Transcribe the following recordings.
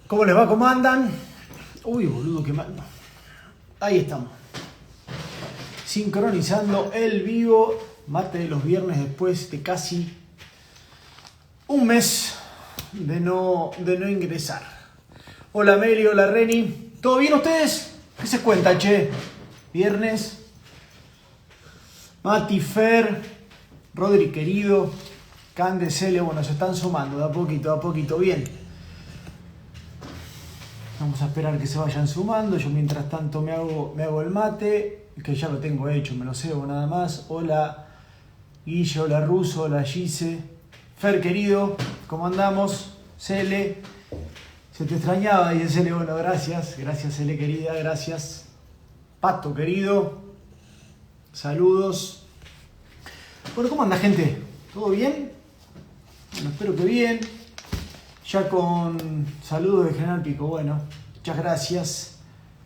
¿Cómo les va? ¿Cómo andan? Uy, boludo, qué mal. Ahí estamos. Sincronizando el vivo. Mate de los viernes después de casi un mes de no ingresar. Hola Meli, hola Reni. ¿Todo bien ustedes? ¿Qué se cuenta, che? Viernes. Mati, Fer, Rodri querido, Cande, Cele, bueno, se están sumando de a poquito, bien. Vamos a esperar que se vayan sumando. Yo mientras tanto me hago el mate, que ya lo tengo hecho, me lo cebo nada más. Hola Guille, hola Ruso, hola Gise. Fer querido, ¿cómo andamos? Cele, se te extrañaba, dice Cele, bueno, gracias Cele querida, gracias. Pato querido, saludos. Bueno, ¿cómo anda gente? ¿Todo bien? Bueno, espero que bien. Ya con saludos de General Pico, bueno, muchas gracias.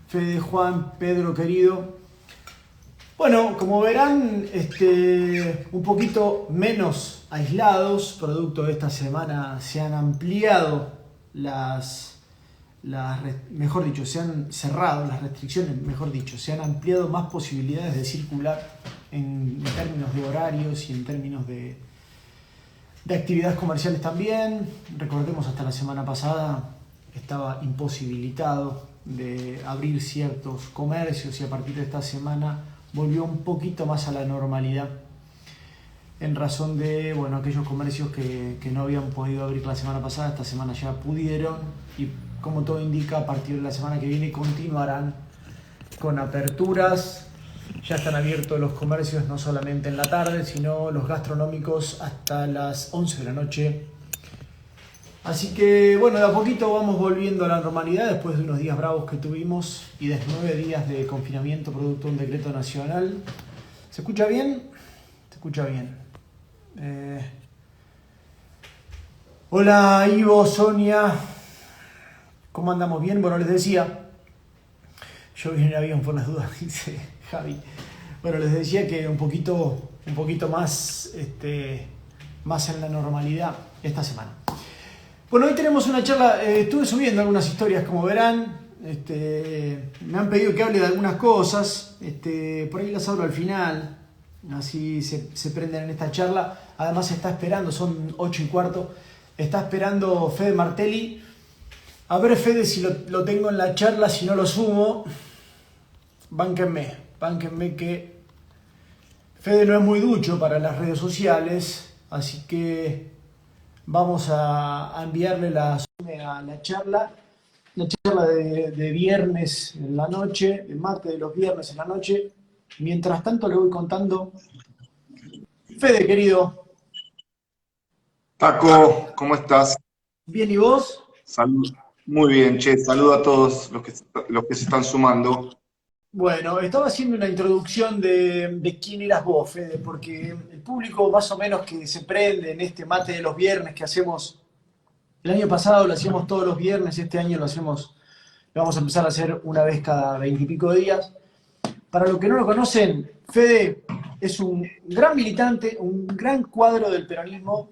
Fede, Juan, Pedro querido. Bueno, como verán, un poquito menos aislados, producto de esta semana se han ampliado mejor dicho, se han cerrado las restricciones, mejor dicho, se han ampliado más posibilidades de circular en términos de horarios y en términos de actividades comerciales también. Recordemos, hasta la semana pasada estaba imposibilitado de abrir ciertos comercios y a partir de esta semana volvió un poquito más a la normalidad en razón de, bueno, aquellos comercios que no habían podido abrir la semana pasada, esta semana ya pudieron y como todo indica, a partir de la semana que viene continuarán con aperturas. Ya están abiertos los comercios no solamente en la tarde, sino los gastronómicos hasta las 11 de la noche. Así que, bueno, de a poquito vamos volviendo a la normalidad después de unos días bravos que tuvimos y de 9 días de confinamiento producto de un decreto nacional. ¿Se escucha bien? Se escucha bien. Hola Ivo, Sonia. ¿Cómo andamos? Bien, bueno, les decía. Yo vine en avión por las dudas, dice Javi. Bueno, les decía que un poquito más, más en la normalidad esta semana. Bueno, hoy tenemos una charla, estuve subiendo algunas historias, como verán, me han pedido que hable de algunas cosas, por ahí las hablo al final, así se prenden en esta charla. Además está esperando, son 8:15, está esperando Fede Martelli. A ver, Fede, si lo tengo en la charla, si no lo sumo, bánquenme que Fede no es muy ducho para las redes sociales, así que vamos a enviarle la charla de viernes en la noche, el martes de los viernes en la noche. Mientras tanto le voy contando. Fede, querido. Paco, ¿cómo estás? ¿Bien y vos? Salud. Muy bien, che, saludo a todos los que se están sumando. Bueno, estaba haciendo una introducción de quién eras vos, Fede, porque el público más o menos que se prende en este mate de los viernes que hacemos, el año pasado lo hacíamos todos los viernes, este año lo vamos a empezar a hacer una vez cada 20 y pico de días. Para los que no lo conocen, Fede es un gran militante, un gran cuadro del peronismo,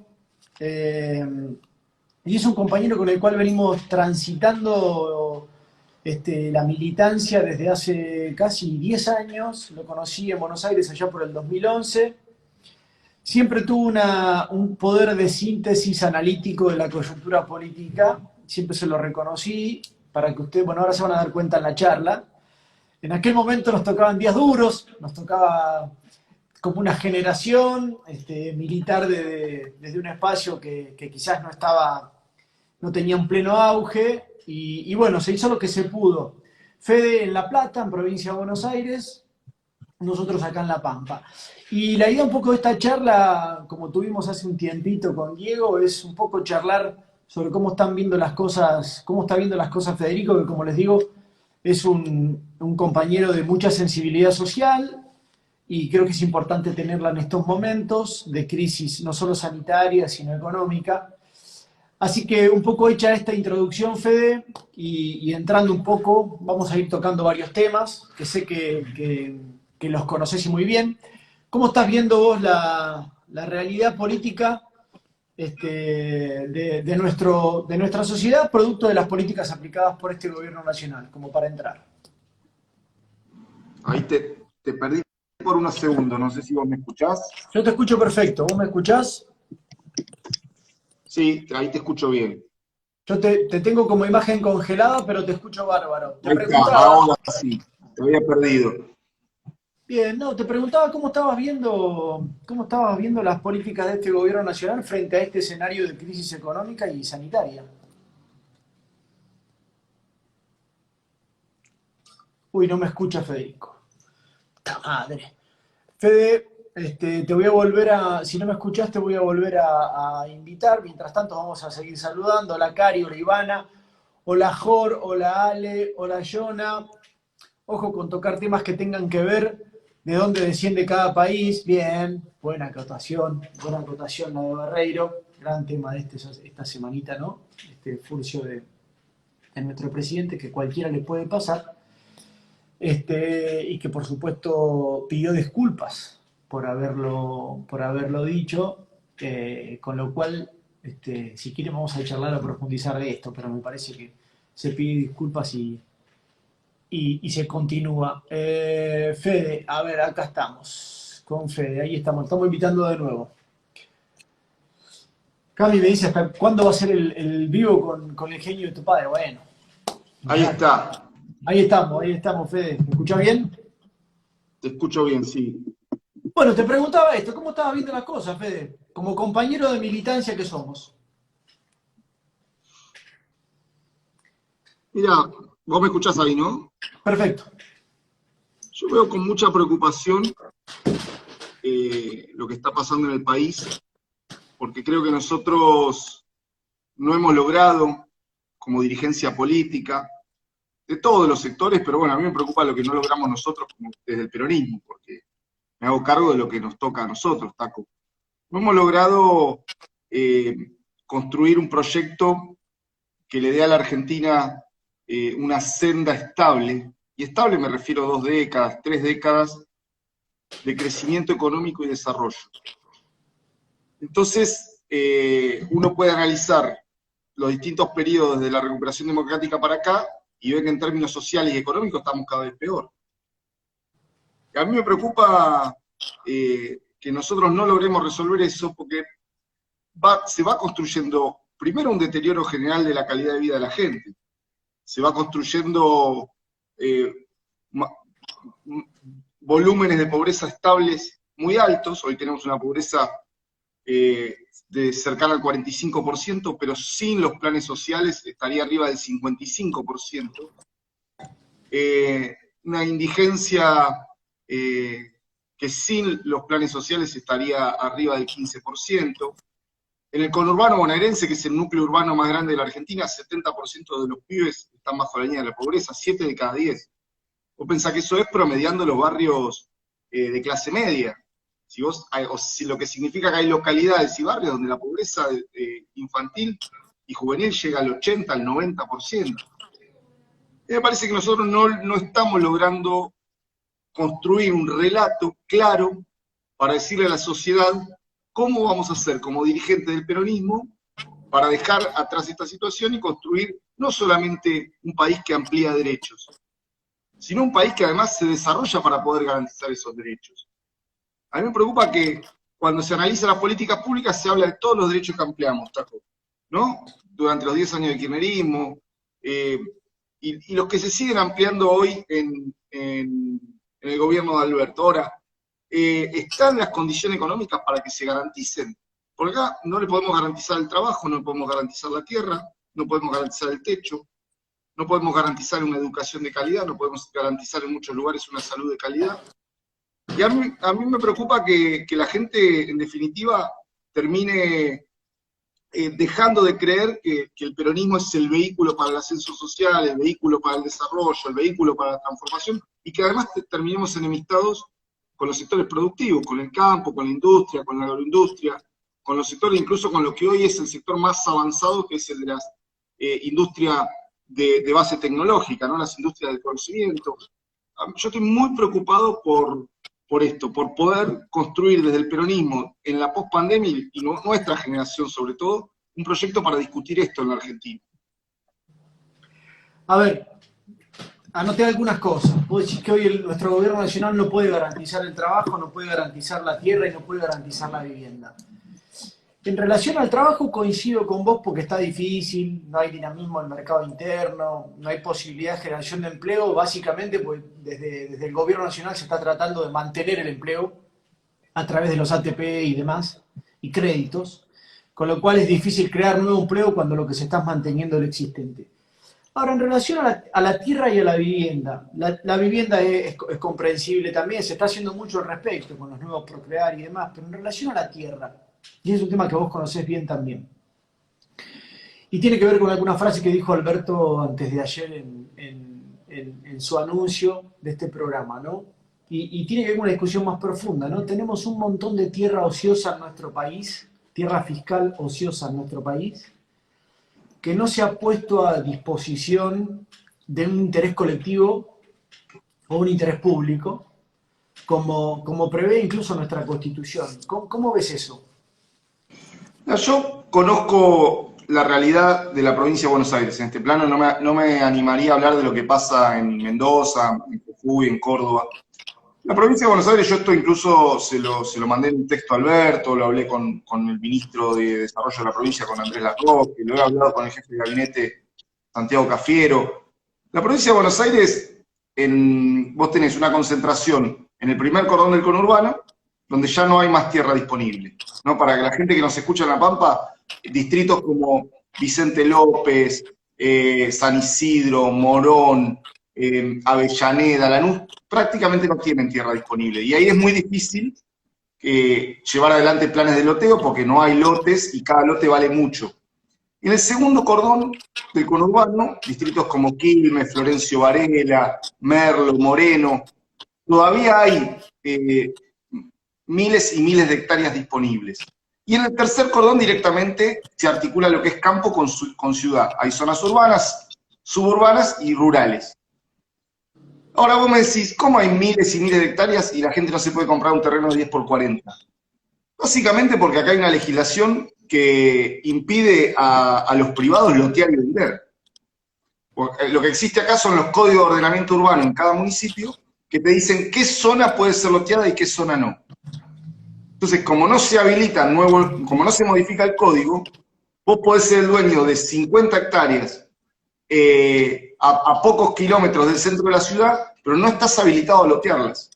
y es un compañero con el cual venimos transitando la militancia desde hace casi 10 años. Lo conocí en Buenos Aires allá por el 2011. Siempre tuvo un poder de síntesis analítico de la coyuntura política, siempre se lo reconocí, para que ustedes, bueno, ahora se van a dar cuenta en la charla. En aquel momento nos tocaban días duros, nos tocaba como una generación militar desde un espacio que quizás no tenía un pleno auge, y bueno, se hizo lo que se pudo. Fede en La Plata, en provincia de Buenos Aires, nosotros acá en La Pampa. Y la idea un poco de esta charla, como tuvimos hace un tiempito con Diego, es un poco charlar sobre cómo están viendo las cosas, cómo está viendo las cosas Federico, que como les digo, es un compañero de mucha sensibilidad social y creo que es importante tenerla en estos momentos de crisis no solo sanitaria, sino económica. Así que un poco hecha esta introducción, Fede, y entrando un poco, vamos a ir tocando varios temas que sé que los conocés muy bien. ¿Cómo estás viendo vos la realidad política de nuestra sociedad, producto de las políticas aplicadas por este gobierno nacional, como para entrar. Ahí te perdí por unos segundos, no sé si vos me escuchás. Yo te escucho perfecto, ¿vos me escuchás? Sí, ahí te escucho bien. Yo te tengo como imagen congelada, pero te escucho bárbaro. Te Ahí está, preguntaba, ahora sí, te había perdido. bien, no, te preguntaba cómo estabas viendo las políticas de este gobierno nacional frente a este escenario de crisis económica y sanitaria. Uy, no me escucha Federico. ¡Ta madre! Fede, te voy a volver a, si no me escuchaste, voy a volver a invitar. Mientras tanto, vamos a seguir saludando. Hola Cari, hola Ivana, hola Jor, hola Ale, hola Yona. Ojo con tocar temas que tengan que ver de dónde desciende cada país. Bien, buena acotación la de Barreiro. Gran tema de esta semanita, ¿no? Este furcio de nuestro presidente que cualquiera le puede pasar. Y que por supuesto pidió disculpas por haberlo dicho, con lo cual, si quieren vamos a charlar a profundizar de esto, pero me parece que se pide disculpas y se continúa. Fede, a ver, acá estamos, con Fede, ahí estamos invitando de nuevo. Cami me dice, ¿hasta cuándo va a ser el vivo con el genio de tu padre? Bueno. Ahí está. Ahí estamos, Fede. ¿Me escuchás bien? Te escucho bien, sí. Bueno, te preguntaba esto, ¿cómo estabas viendo las cosas, Fede? Como compañero de militancia que somos. Mira, vos me escuchás ahí, ¿no? Perfecto. Yo veo con mucha preocupación lo que está pasando en el país, porque creo que nosotros no hemos logrado, como dirigencia política, de todos los sectores, pero bueno, a mí me preocupa lo que no logramos nosotros como desde el peronismo, porque me hago cargo de lo que nos toca a nosotros, Taco. No hemos logrado construir un proyecto que le dé a la Argentina una senda estable, y estable me refiero a 2 décadas, 3 décadas de crecimiento económico y desarrollo. Entonces, uno puede analizar los distintos periodos de la recuperación democrática para acá y ve que en términos sociales y económicos estamos cada vez peor. Y a mí me preocupa que nosotros no logremos resolver eso porque se va construyendo primero un deterioro general de la calidad de vida de la gente, se va construyendo volúmenes de pobreza estables muy altos. Hoy tenemos una pobreza de cercana al 45%, pero sin los planes sociales estaría arriba del 55%. Una indigencia que sin los planes sociales estaría arriba del 15%. En el conurbano bonaerense, que es el núcleo urbano más grande de la Argentina, 70% de los pibes están bajo la línea de la pobreza, 7 de cada 10. Vos pensás que eso es promediando los barrios de clase media. Si lo que significa que hay localidades y barrios donde la pobreza infantil y juvenil llega al 80, al 90%. Me parece que nosotros no estamos logrando construir un relato claro para decirle a la sociedad cómo vamos a hacer como dirigentes del peronismo para dejar atrás esta situación y construir no solamente un país que amplía derechos, sino un país que además se desarrolla para poder garantizar esos derechos. A mí me preocupa que cuando se analiza las políticas públicas se habla de todos los derechos que ampliamos, Taco, ¿no? Durante los 10 años de kirchnerismo, y los que se siguen ampliando hoy en el gobierno de Alberto. Ahora, ¿están las condiciones económicas para que se garanticen? Porque acá no le podemos garantizar el trabajo, no le podemos garantizar la tierra, no podemos garantizar el techo, no podemos garantizar una educación de calidad, no podemos garantizar en muchos lugares una salud de calidad. Y a mí me preocupa que la gente, en definitiva, termine dejando de creer que el peronismo es el vehículo para el ascenso social, el vehículo para el desarrollo, el vehículo para la transformación, y que además terminemos enemistados con los sectores productivos, con el campo, con la industria, con la agroindustria, con los sectores, incluso con lo que hoy es el sector más avanzado, que es el de las industrias de base tecnológica, ¿no? Las industrias del conocimiento. Yo estoy muy preocupado por por esto, por poder construir desde el peronismo en la pospandemia y nuestra generación sobre todo, un proyecto para discutir esto en la Argentina. A ver, anoté algunas cosas. Vos decís que hoy nuestro gobierno nacional no puede garantizar el trabajo, no puede garantizar la tierra y no puede garantizar la vivienda. En relación al trabajo coincido con vos porque está difícil, no hay dinamismo en el mercado interno, no hay posibilidad de generación de empleo, básicamente pues desde el gobierno nacional se está tratando de mantener el empleo a través de los ATP y demás, y créditos, con lo cual es difícil crear nuevo empleo cuando lo que se está es manteniendo el existente. Ahora, en relación a la tierra y a la vivienda, la vivienda es comprensible también, se está haciendo mucho al respecto con los nuevos Procrear y demás, pero en relación a la tierra, y es un tema que vos conocés bien también, y tiene que ver con alguna frase que dijo Alberto antes de ayer en su anuncio de este programa, ¿no? Y tiene que ver con una discusión más profunda, ¿no? Tenemos un montón de tierra ociosa en nuestro país, tierra fiscal ociosa en nuestro país, que no se ha puesto a disposición de un interés colectivo o un interés público, como prevé incluso nuestra Constitución. ¿Cómo ves eso? Yo conozco la realidad de la provincia de Buenos Aires. En este plano no me animaría a hablar de lo que pasa en Mendoza, en Jujuy, en Córdoba. La provincia de Buenos Aires, yo esto incluso se lo mandé en un texto a Alberto, lo hablé con el ministro de Desarrollo de la provincia, con Andrés Lacroque, lo he hablado con el jefe de gabinete, Santiago Cafiero. La provincia de Buenos Aires, vos tenés una concentración en el primer cordón del conurbano, donde ya no hay más tierra disponible, ¿no? Para que la gente que nos escucha en La Pampa, distritos como Vicente López, San Isidro, Morón, Avellaneda, Lanús, prácticamente no tienen tierra disponible. Y ahí es muy difícil llevar adelante planes de loteo porque no hay lotes y cada lote vale mucho. En el segundo cordón del conurbano, distritos como Quilmes, Florencio Varela, Merlo, Moreno, todavía hay miles y miles de hectáreas disponibles. Y en el tercer cordón directamente se articula lo que es campo con ciudad. Hay zonas urbanas, suburbanas y rurales. Ahora vos me decís, ¿cómo hay miles y miles de hectáreas y la gente no se puede comprar un terreno de 10 por 40? Básicamente porque acá hay una legislación que impide a los privados lotear y vender. Porque lo que existe acá son los códigos de ordenamiento urbano en cada municipio que te dicen qué zona puede ser loteada y qué zona no. Entonces, como no se habilita como no se modifica el código, vos podés ser el dueño de 50 hectáreas a pocos kilómetros del centro de la ciudad, pero no estás habilitado a lotearlas.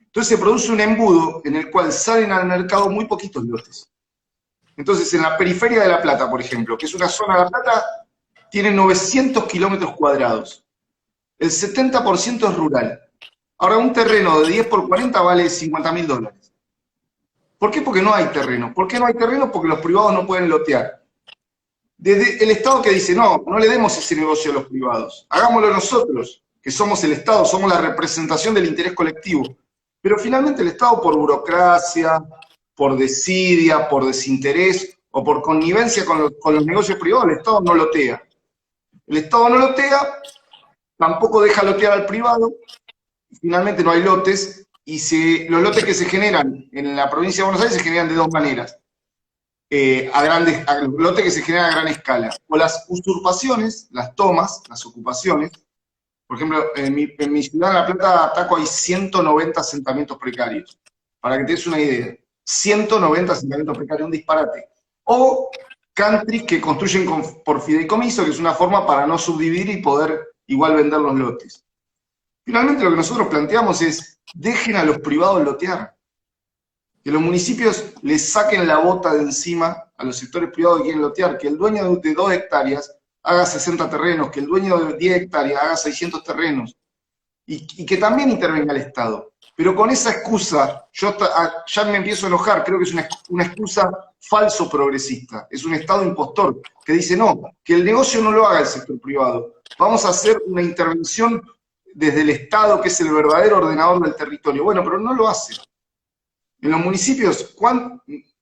Entonces se produce un embudo en el cual salen al mercado muy poquitos lotes. Entonces, en la periferia de La Plata, por ejemplo, que es una zona de La Plata, tiene 900 kilómetros cuadrados. El 70% es rural. Ahora, un terreno de 10 por 40 vale $50.000. ¿Por qué? Porque no hay terreno. ¿Por qué no hay terreno? Porque los privados no pueden lotear. Desde el Estado que dice, no le demos ese negocio a los privados, hagámoslo nosotros, que somos el Estado, somos la representación del interés colectivo. Pero finalmente el Estado, por burocracia, por desidia, por desinterés o por connivencia con los negocios privados, el Estado no lotea. El Estado no lotea, tampoco deja lotear al privado, finalmente no hay lotes, y los lotes que se generan en la provincia de Buenos Aires se generan de dos maneras. Los lotes que se generan a gran escala, o las usurpaciones, las tomas, las ocupaciones. Por ejemplo, en mi ciudad, en La Plata, Ataco, hay 190 asentamientos precarios. Para que te des una idea, 190 asentamientos precarios, un disparate. O countries que construyen por fideicomiso, que es una forma para no subdividir y poder igual vender los lotes. Finalmente lo que nosotros planteamos es, dejen a los privados lotear. Que los municipios les saquen la bota de encima a los sectores privados que quieren lotear, que el dueño de 2 hectáreas haga 60 terrenos, que el dueño de 10 hectáreas haga 600 terrenos, y que también intervenga el Estado. Pero con esa excusa, yo ya me empiezo a enojar, creo que es una excusa falso progresista, es un Estado impostor, que dice, no, que el negocio no lo haga el sector privado, vamos a hacer una intervención desde el Estado, que es el verdadero ordenador del territorio. Bueno, pero no lo hace. En los municipios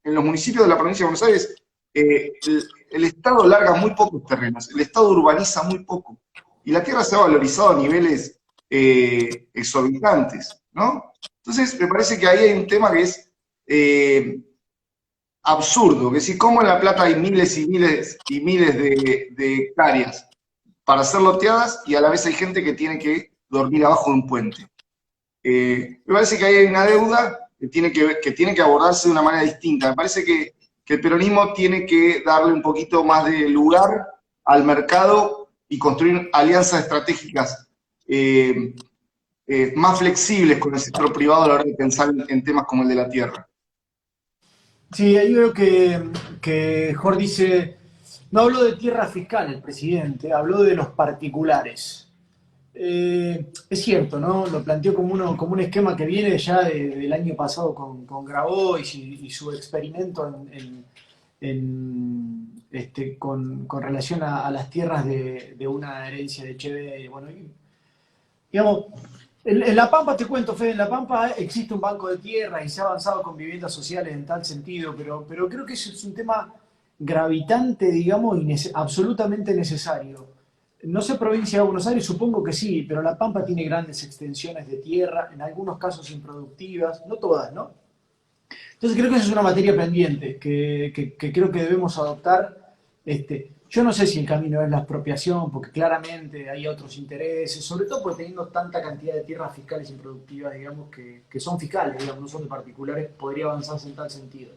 de la provincia de Buenos Aires, el Estado larga muy pocos terrenos, el Estado urbaniza muy poco, y la tierra se ha valorizado a niveles exorbitantes. ¿no? Entonces, me parece que ahí hay un tema que es absurdo, que si como en La Plata hay miles y miles y miles de hectáreas para ser loteadas y a la vez hay gente que tiene que dormir abajo de un puente. Me parece que ahí hay una deuda que tiene que abordarse de una manera distinta. Me parece que el peronismo tiene que darle un poquito más de lugar al mercado y construir alianzas estratégicas más flexibles con el sector privado a la hora de pensar en temas como el de la tierra. Sí, ahí veo que Jorge dice, no habló de tierra fiscal el presidente, habló de los particulares. Es cierto, ¿no? Lo planteó como un esquema que viene ya del año pasado con Grabois y su experimento con relación a las tierras de una herencia de Cheve. Bueno, digamos, en La Pampa, te cuento, Fede, en La Pampa existe un banco de tierra y se ha avanzado con viviendas sociales en tal sentido, pero creo que eso es un tema gravitante, digamos, y absolutamente necesario. No sé, provincia de Buenos Aires, supongo que sí, pero La Pampa tiene grandes extensiones de tierra, en algunos casos improductivas, no todas, ¿no? Entonces creo que eso es una materia pendiente que creo que debemos adoptar. Yo no sé si el camino es la expropiación, porque claramente hay otros intereses, sobre todo porque teniendo tanta cantidad de tierras fiscales improductivas, digamos, que son fiscales, digamos, no son de particulares, podría avanzarse en tal sentido.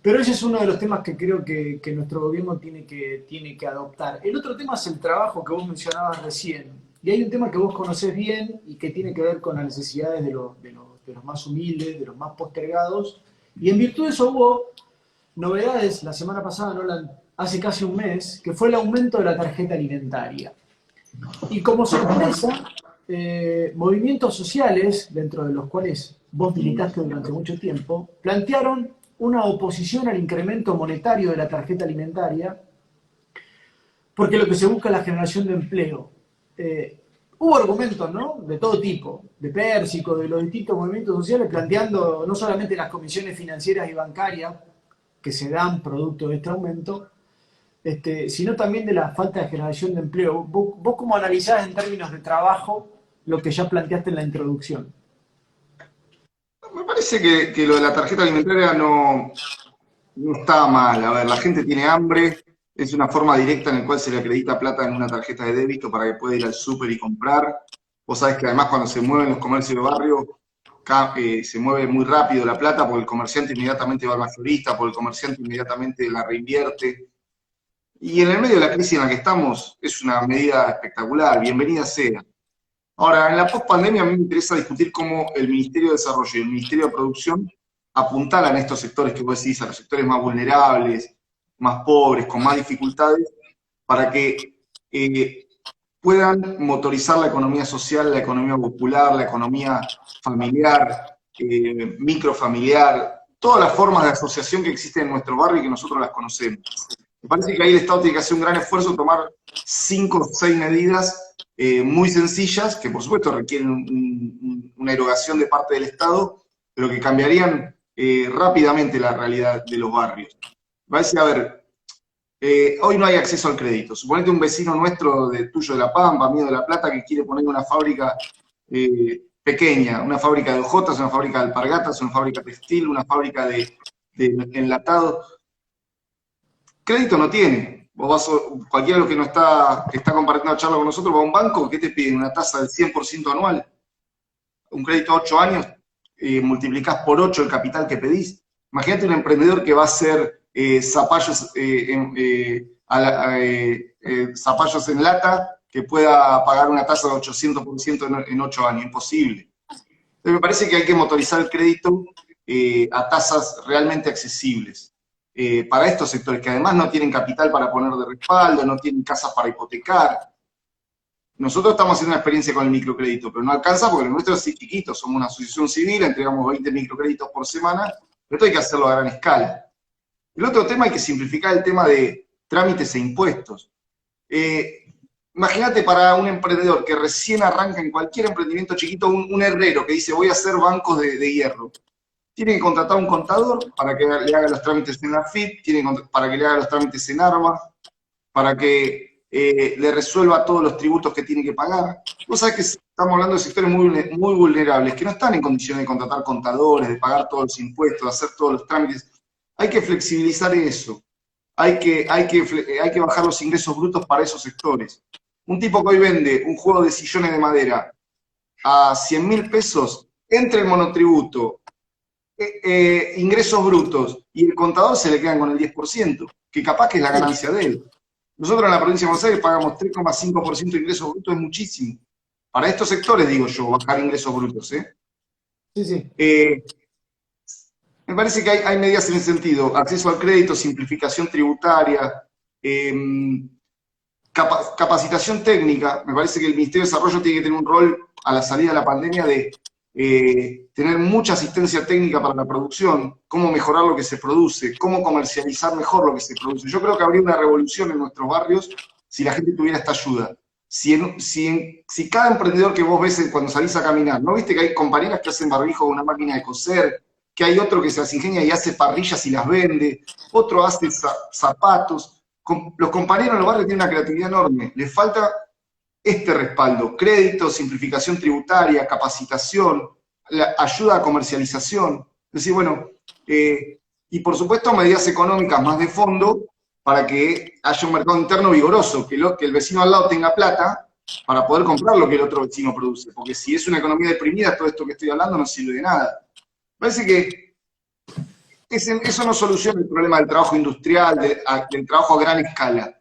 Pero ese es uno de los temas que creo que nuestro gobierno tiene que adoptar. El otro tema es el trabajo que vos mencionabas recién. Y hay un tema que vos conocés bien y que tiene que ver con las necesidades de los más humildes, de los más postergados. Y en virtud de eso hubo novedades la semana pasada, ¿no? Hace casi un mes, que fue el aumento de la tarjeta alimentaria. Y como sorpresa, movimientos sociales, dentro de los cuales vos militaste durante mucho tiempo, plantearon una oposición al incremento monetario de la tarjeta alimentaria, porque lo que se busca es la generación de empleo. Hubo argumentos, ¿no? De todo tipo, de Pérsico, de los distintos movimientos sociales, planteando no solamente las comisiones financieras y bancarias que se dan producto de este aumento, sino también de la falta de generación de empleo. ¿Vos cómo analizás en términos de trabajo lo que ya planteaste en la introducción? Me parece que lo de la tarjeta alimentaria no está mal. A ver, la gente tiene hambre, es una forma directa en la cual se le acredita plata en una tarjeta de débito para que pueda ir al súper y comprar. Vos sabés que además cuando se mueven los comercios de barrio, se mueve muy rápido la plata porque el comerciante inmediatamente va al mayorista, porque el comerciante inmediatamente la reinvierte. Y en el medio de la crisis en la que estamos, es una medida espectacular, bienvenida sea. Ahora, en la post-pandemia a mí me interesa discutir cómo el Ministerio de Desarrollo y el Ministerio de Producción apuntalan a estos sectores que vos decís, a los sectores más vulnerables, más pobres, con más dificultades, para que puedan motorizar la economía social, la economía popular, la economía familiar, microfamiliar, todas las formas de asociación que existen en nuestro barrio y que nosotros las conocemos. Me parece que ahí el Estado tiene que hacer un gran esfuerzo, tomar 5 o 6 medidas muy sencillas, que por supuesto requieren una erogación de parte del Estado, pero que cambiarían rápidamente la realidad de los barrios. Me parece, a ver, hoy no hay acceso al crédito. Suponete un vecino nuestro, tuyo de La Pampa, mío de La Plata, que quiere poner una fábrica pequeña, una fábrica de hojotas, una fábrica de alpargatas, una fábrica textil, una fábrica de enlatado. Crédito no tiene. Cualquiera de los que está compartiendo la charla con nosotros va a un banco, ¿qué te piden? Una tasa del 100% anual. Un crédito a 8 años, multiplicás por 8 el capital que pedís. Imagínate un emprendedor que va a hacer zapallos, zapallos en lata, que pueda pagar una tasa de 800% en 8 años. Imposible. Entonces me parece que hay que motorizar el crédito a tasas realmente accesibles. Para estos sectores que además no tienen capital para poner de respaldo, no tienen casas para hipotecar. Nosotros estamos haciendo una experiencia con el microcrédito, pero no alcanza porque el nuestro es chiquito, somos una asociación civil, entregamos 20 microcréditos por semana, pero esto hay que hacerlo a gran escala. El otro tema hay que simplificar el tema de trámites e impuestos. Imagínate para un emprendedor que recién arranca en cualquier emprendimiento chiquito, un herrero que dice voy a hacer bancos de hierro. Tiene que contratar a un contador para que le haga los trámites en la AFIP, para que le haga los trámites en ARMA, para que le resuelva todos los tributos que tiene que pagar. Vos sabés que estamos hablando de sectores muy vulnerables, que no están en condiciones de contratar contadores, de pagar todos los impuestos, de hacer todos los trámites. Hay que flexibilizar eso. Hay que bajar los ingresos brutos para esos sectores. Un tipo que hoy vende un juego de sillones de madera a 100.000 pesos, entre el monotributo, ingresos brutos, y el contador se le quedan con el 10%, que capaz que es la ganancia de él. Nosotros en la provincia de Buenos Aires pagamos 3,5% de ingresos brutos, es muchísimo. Para estos sectores, digo yo, bajar ingresos brutos, ¿eh? Sí, sí. Me parece que hay medidas en ese sentido. Acceso al crédito, simplificación tributaria, capacitación técnica. Me parece que el Ministerio de Desarrollo tiene que tener un rol a la salida de la pandemia de tener mucha asistencia técnica para la producción, cómo mejorar lo que se produce, cómo comercializar mejor lo que se produce. Yo creo que habría una revolución en nuestros barrios si la gente tuviera esta ayuda. Si cada emprendedor que vos ves cuando salís a caminar, ¿no viste que hay compañeras que hacen barbijo con una máquina de coser? Que hay otro que se las ingenia y hace parrillas y las vende, otro hace zapatos. Los compañeros en los barrios tienen una creatividad enorme. Les falta este respaldo: crédito, simplificación tributaria, capacitación, ayuda a comercialización. Es decir, bueno, y por supuesto medidas económicas más de fondo para que haya un mercado interno vigoroso, que el vecino al lado tenga plata para poder comprar lo que el otro vecino produce. Porque si es una economía deprimida, todo esto que estoy hablando no sirve de nada. Parece que eso no soluciona el problema del trabajo industrial, del trabajo a gran escala.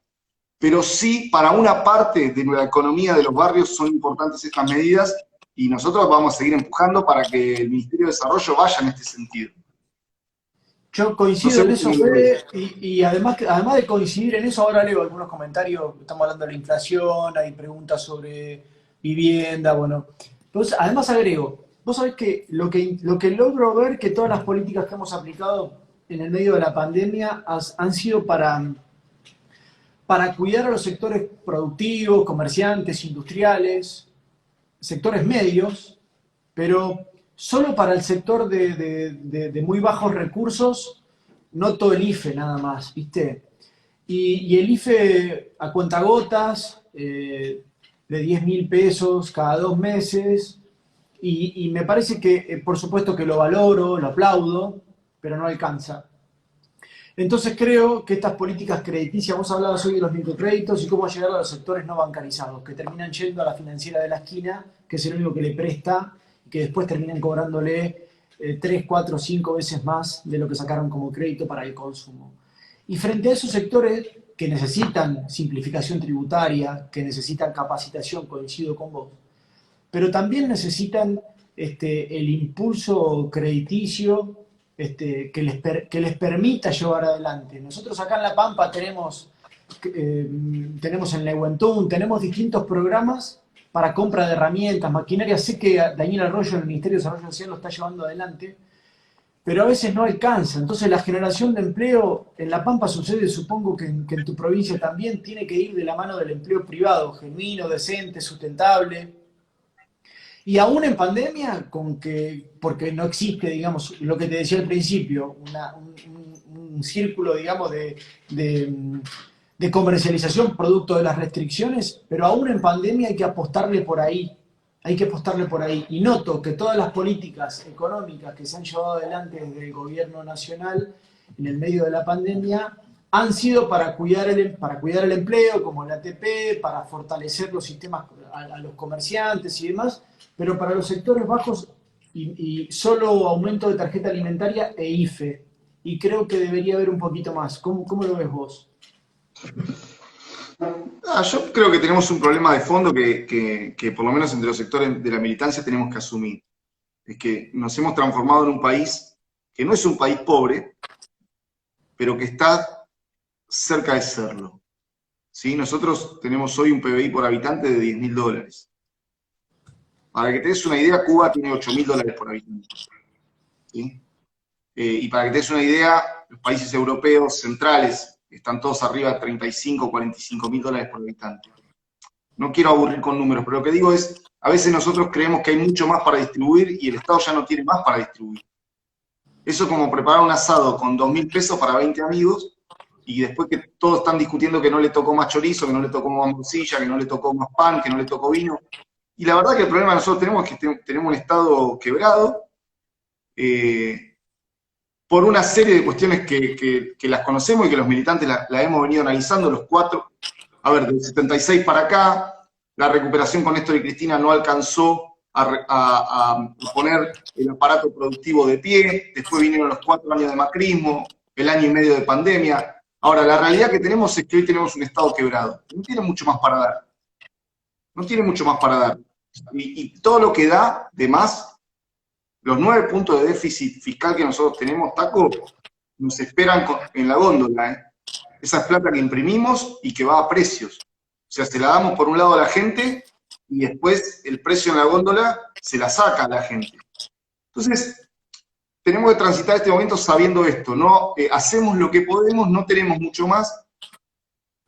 Pero sí, para una parte de la economía de los barrios son importantes estas medidas y nosotros vamos a seguir empujando para que el Ministerio de Desarrollo vaya en este sentido. Yo coincido en eso, Fede, y además de coincidir en eso, ahora leo algunos comentarios, estamos hablando de la inflación, hay preguntas sobre vivienda, bueno. Entonces, además agrego, vos sabés que lo que logro ver que todas las políticas que hemos aplicado en el medio de la pandemia han sido para cuidar a los sectores productivos, comerciantes, industriales, sectores medios, pero solo para el sector de muy bajos recursos, noto el IFE nada más, ¿viste? Y el IFE a cuentagotas, de 10.000 pesos cada 2 meses, y me parece que, por supuesto que lo valoro, lo aplaudo, pero no alcanza. Entonces creo que estas políticas crediticias, vos hablabas hoy de los microcréditos y cómo llegar a los sectores no bancarizados, que terminan yendo a la financiera de la esquina, que es el único que le presta, y que después terminan cobrándole 3, 4, 5 veces más de lo que sacaron como crédito para el consumo. Y frente a esos sectores que necesitan simplificación tributaria, que necesitan capacitación, coincido con vos, pero también necesitan el impulso crediticio que les permita llevar adelante. Nosotros acá en La Pampa tenemos en Neuquén, tenemos distintos programas para compra de herramientas, maquinaria. Sé que Daniel Arroyo en el Ministerio de Desarrollo Social lo está llevando adelante, pero a veces no alcanza. Entonces la generación de empleo en La Pampa sucede, supongo que en tu provincia también, tiene que ir de la mano del empleo privado, genuino, decente, sustentable. Y aún en pandemia, porque no existe, digamos, lo que te decía al principio, un círculo, digamos, de comercialización producto de las restricciones, pero aún en pandemia hay que apostarle por ahí. Y noto que todas las políticas económicas que se han llevado adelante desde el gobierno nacional en el medio de la pandemia han sido para cuidar el empleo, como el ATP, para fortalecer los sistemas a los comerciantes y demás, pero para los sectores bajos y solo aumento de tarjeta alimentaria e IFE. Y creo que debería haber un poquito más. ¿Cómo lo ves vos? Yo creo que tenemos un problema de fondo que por lo menos entre los sectores de la militancia tenemos que asumir. Es que nos hemos transformado en un país que no es un país pobre, pero que está cerca de serlo. ¿Sí? Nosotros tenemos hoy un PBI por habitante de $10.000. Para que te des una idea, Cuba tiene $8.000 por habitante. ¿Sí? Y para que te des una idea, los países europeos centrales están todos arriba de $35.000, $45.000 por habitante. No quiero aburrir con números, pero lo que digo es, a veces nosotros creemos que hay mucho más para distribuir y el Estado ya no tiene más para distribuir. Eso es como preparar un asado con 2.000 pesos para 20 amigos y después que todos están discutiendo que no le tocó más chorizo, que no le tocó más morcilla, que no le tocó más pan, que no le tocó vino. Y la verdad que el problema que nosotros tenemos es que tenemos un Estado quebrado, por una serie de cuestiones que las conocemos y que los militantes la hemos venido analizando, los cuatro. A ver, del 76 para acá, la recuperación con Néstor y Cristina no alcanzó a poner el aparato productivo de pie, después vinieron los 4 años de macrismo, el año y medio de pandemia. Ahora, la realidad que tenemos es que hoy tenemos un Estado quebrado, no tiene mucho más para dar. No tiene mucho más para dar. Y todo lo que da de más, los 9 puntos de déficit fiscal que nosotros tenemos, Taco, nos esperan en la góndola, ¿eh? Esa es plata que imprimimos y que va a precios. O sea, se la damos por un lado a la gente y después el precio en la góndola se la saca a la gente. Entonces, tenemos que transitar este momento sabiendo esto, ¿no? Hacemos lo que podemos, no tenemos mucho más.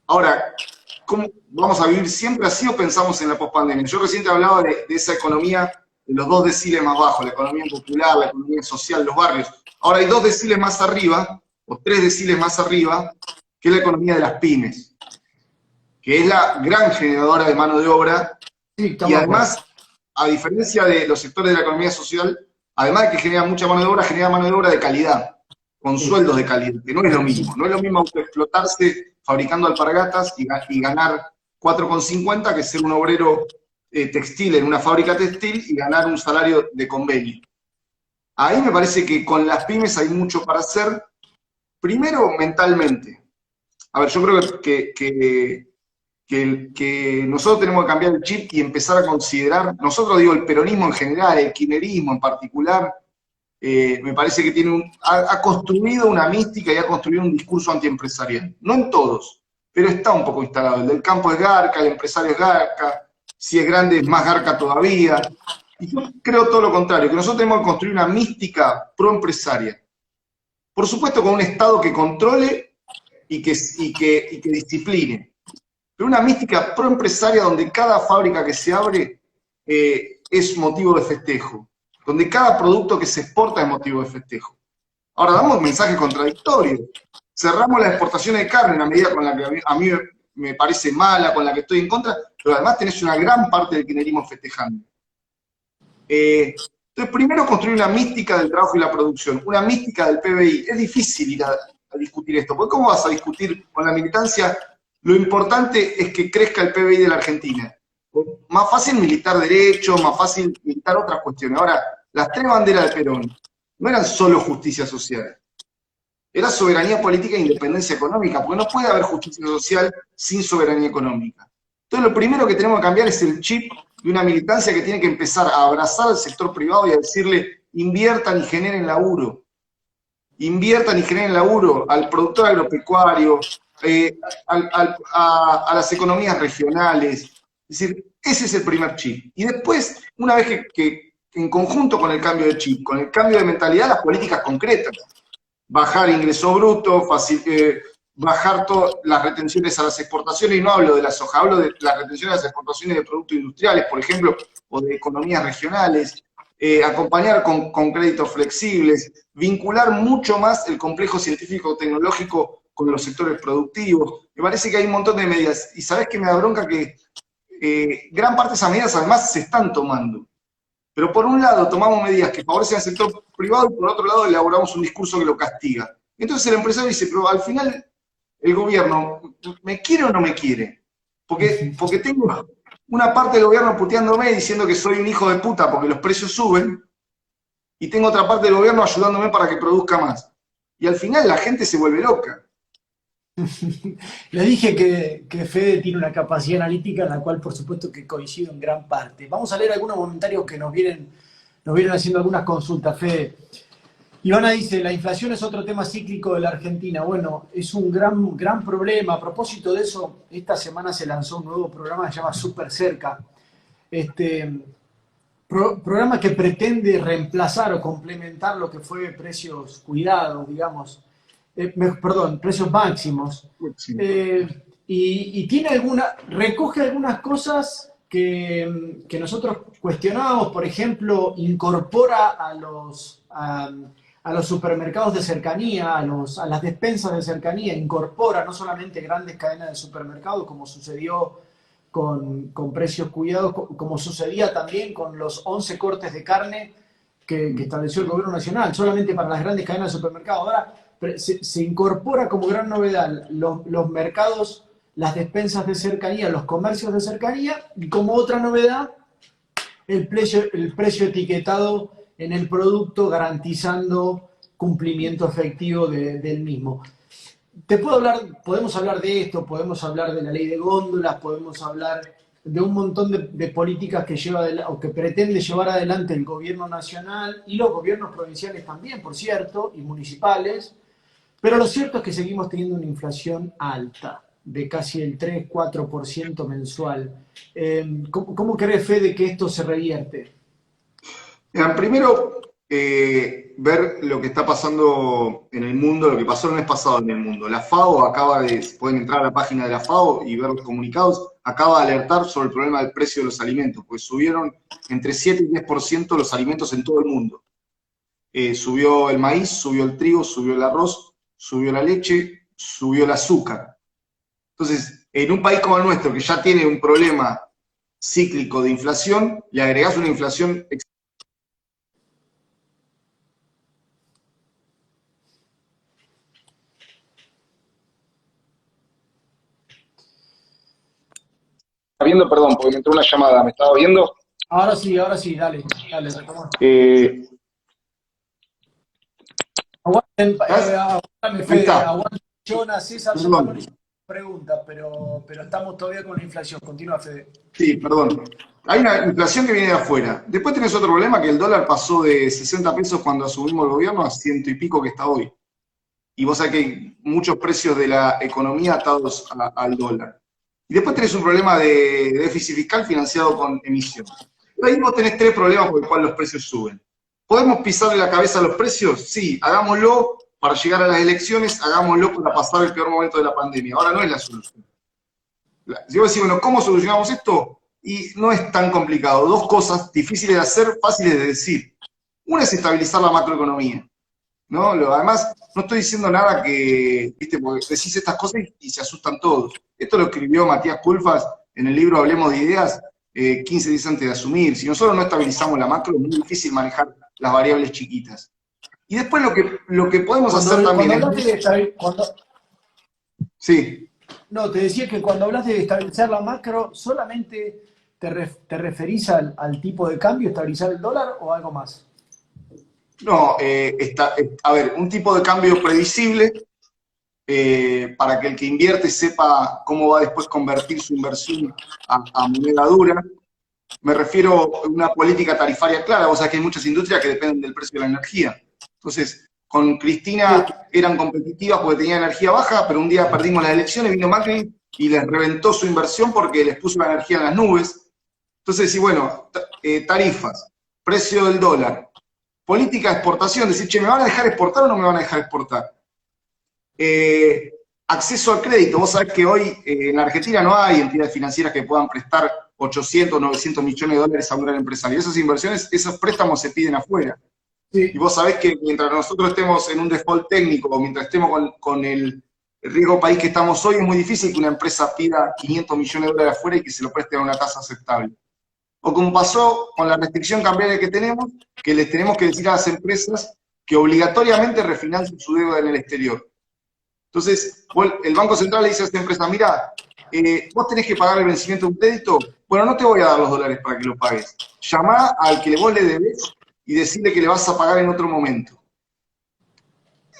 Ahora, ¿cómo vamos a vivir siempre así o pensamos en la pospandemia? Yo recién te hablaba de esa economía de los 2 deciles más bajos, la economía popular, la economía social, los barrios. Ahora hay 2 deciles más arriba, o 3 deciles más arriba, que es la economía de las pymes, que es la gran generadora de mano de obra, Sí, y además, a diferencia de los sectores de la economía social, además de que genera mucha mano de obra, genera mano de obra de calidad, con sueldos de calidad, que no es lo mismo. No es lo mismo autoexplotarse fabricando alpargatas y ganar 4,50 que ser un obrero textil en una fábrica textil y ganar un salario de convenio. Ahí me parece que con las pymes hay mucho para hacer, primero mentalmente. A ver, yo creo que nosotros tenemos que cambiar el chip y empezar a considerar, nosotros digo el peronismo en general, el kirchnerismo en particular, me parece que ha construido una mística y ha construido un discurso antiempresarial. No en todos, pero está un poco instalado. El del campo es garca, el empresario es garca, si es grande es más garca todavía. Y yo creo todo lo contrario, que nosotros tenemos que construir una mística proempresaria. Por supuesto con un Estado que controle y que discipline. Pero una mística proempresaria donde cada fábrica que se abre es motivo de festejo, donde cada producto que se exporta es motivo de festejo. Ahora damos mensajes contradictorios. Cerramos las exportaciones de carne, en una medida con la que a mí me parece mala, con la que estoy en contra, pero además tenés una gran parte del kirchnerismo festejando. Entonces, primero construir una mística del trabajo y la producción, una mística del PBI. Es difícil ir a discutir esto, porque ¿cómo vas a discutir con la militancia? Lo importante es que crezca el PBI de la Argentina. Más fácil militar derechos, más fácil militar otras cuestiones. Ahora, las 3 banderas de Perón no eran solo justicia social, era soberanía política e independencia económica, porque no puede haber justicia social sin soberanía económica. Entonces, lo primero que tenemos que cambiar es el chip de una militancia que tiene que empezar a abrazar al sector privado y a decirle, inviertan y generen laburo. Inviertan y generen laburo al productor agropecuario, a las economías regionales. Es decir, ese es el primer chip. Y después, una vez que en conjunto con el cambio de chip, con el cambio de mentalidad, las políticas concretas. Bajar ingreso bruto, bajar todas las retenciones a las exportaciones, y no hablo de la soja, hablo de las retenciones a las exportaciones de productos industriales, por ejemplo, o de economías regionales, acompañar con créditos flexibles, vincular mucho más el complejo científico-tecnológico con los sectores productivos. Me parece que hay un montón de medidas, y sabés que me da bronca que gran parte de esas medidas además se están tomando. Pero por un lado tomamos medidas que favorecen al sector privado y por otro lado elaboramos un discurso que lo castiga. Entonces el empresario dice, pero al final el gobierno, ¿me quiere o no me quiere? Porque tengo una parte del gobierno puteándome diciendo que soy un hijo de puta porque los precios suben, y tengo otra parte del gobierno ayudándome para que produzca más. Y al final la gente se vuelve loca. Le dije que Fede tiene una capacidad analítica en la cual por supuesto que coincido en gran parte. Vamos a leer algunos comentarios que nos vienen haciendo algunas consultas, Fede. Ivana dice, la inflación es otro tema cíclico de la Argentina. Bueno, es un gran problema. A propósito de eso, esta semana se lanzó un nuevo programa que se llama Súper Cerca. Programa que pretende reemplazar o complementar lo que fue precios cuidados, digamos. Precios máximos. Sí. Y tiene recoge algunas cosas que nosotros cuestionábamos, por ejemplo, incorpora a a los supermercados de cercanía, a las despensas de cercanía, incorpora no solamente grandes cadenas de supermercados, como sucedió con precios cuidados, como sucedía también con los 11 cortes de carne que estableció el gobierno nacional, solamente para las grandes cadenas de supermercados. Ahora se incorpora como gran novedad los mercados, las despensas de cercanía, los comercios de cercanía, y como otra novedad, el precio etiquetado en el producto garantizando cumplimiento efectivo del mismo. Podemos hablar de esto, podemos hablar de la ley de góndolas, podemos hablar de un montón de políticas que lleva o que pretende llevar adelante el gobierno nacional y los gobiernos provinciales también, por cierto, y municipales, pero lo cierto es que seguimos teniendo una inflación alta, de casi el 3-4% mensual. ¿Cómo cree Fede que esto se revierte? Primero, ver lo que está pasando en el mundo, lo que pasó el mes pasado en el mundo. La FAO pueden entrar a la página de la FAO y ver los comunicados, acaba de alertar sobre el problema del precio de los alimentos, pues subieron entre 7 y 10% los alimentos en todo el mundo. Subió el maíz, subió el trigo, subió el arroz, subió la leche, subió el azúcar. Entonces, en un país como el nuestro, que ya tiene un problema cíclico de inflación, le agregás una inflación. Viendo, perdón, porque me entró una llamada, ¿me estaba viendo? Ahora sí, dale, retomá. Aguántame, Fede, aguántame, Jonas, César, perdón. Pregunta, pero estamos todavía con la inflación. Continúa, Fede. Sí, perdón. Hay una inflación que viene de afuera. Después tenés otro problema, que el dólar pasó de 60 pesos cuando asumimos el gobierno a 100 y pico que está hoy. Y vos sabés que hay muchos precios de la economía atados al dólar. Y después tenés un problema de déficit fiscal financiado con emisiones. Ahí vos tenés tres problemas por los cuales los precios suben. ¿Podemos pisarle la cabeza a los precios? Sí, hagámoslo para llegar a las elecciones, hagámoslo para pasar el peor momento de la pandemia. Ahora no es la solución. Si vos decís, bueno, ¿cómo solucionamos esto? Y no es tan complicado. Dos cosas difíciles de hacer, fáciles de decir. Una es estabilizar la macroeconomía, ¿no? Además, no estoy diciendo nada que, viste, porque decís estas cosas y se asustan todos. Esto lo escribió Matías Culfas en el libro Hablemos de Ideas, 15 días antes de asumir. Si nosotros no estabilizamos la macro, es muy difícil manejar las variables chiquitas. Y después lo que podemos hacer también Sí. No, te decía que cuando hablas de estabilizar la macro, ¿solamente te referís al tipo de cambio, estabilizar el dólar o algo más? No, a ver, un tipo de cambio previsible para que el que invierte sepa cómo va a después convertir su inversión a moneda dura. Me refiero a una política tarifaria clara. Vos sabés que hay muchas industrias que dependen del precio de la energía. Entonces, con Cristina eran competitivas porque tenían energía baja, pero un día perdimos las elecciones, vino Macri y les reventó su inversión porque les puso la energía en las nubes. Entonces, sí, bueno, tarifas, precio del dólar, política de exportación, decir, che, ¿me van a dejar exportar o no me van a dejar exportar? Acceso al crédito. Vos sabés que hoy en Argentina no hay entidades financieras que puedan prestar 800, 900 millones de dólares a un gran empresario. Esas inversiones, esos préstamos se piden afuera. Sí. Y vos sabés que mientras nosotros estemos en un default técnico o mientras estemos con el riesgo país que estamos hoy, es muy difícil que una empresa pida 500 millones de dólares afuera y que se lo preste a una tasa aceptable. O como pasó con la restricción cambiaria que tenemos, que les tenemos que decir a las empresas que obligatoriamente refinancien su deuda en el exterior. Entonces, el Banco Central le dice a esta empresa, mira, vos tenés que pagar el vencimiento de un crédito, bueno, no te voy a dar los dólares para que lo pagues. Llamá al que vos le debés y decirle que le vas a pagar en otro momento.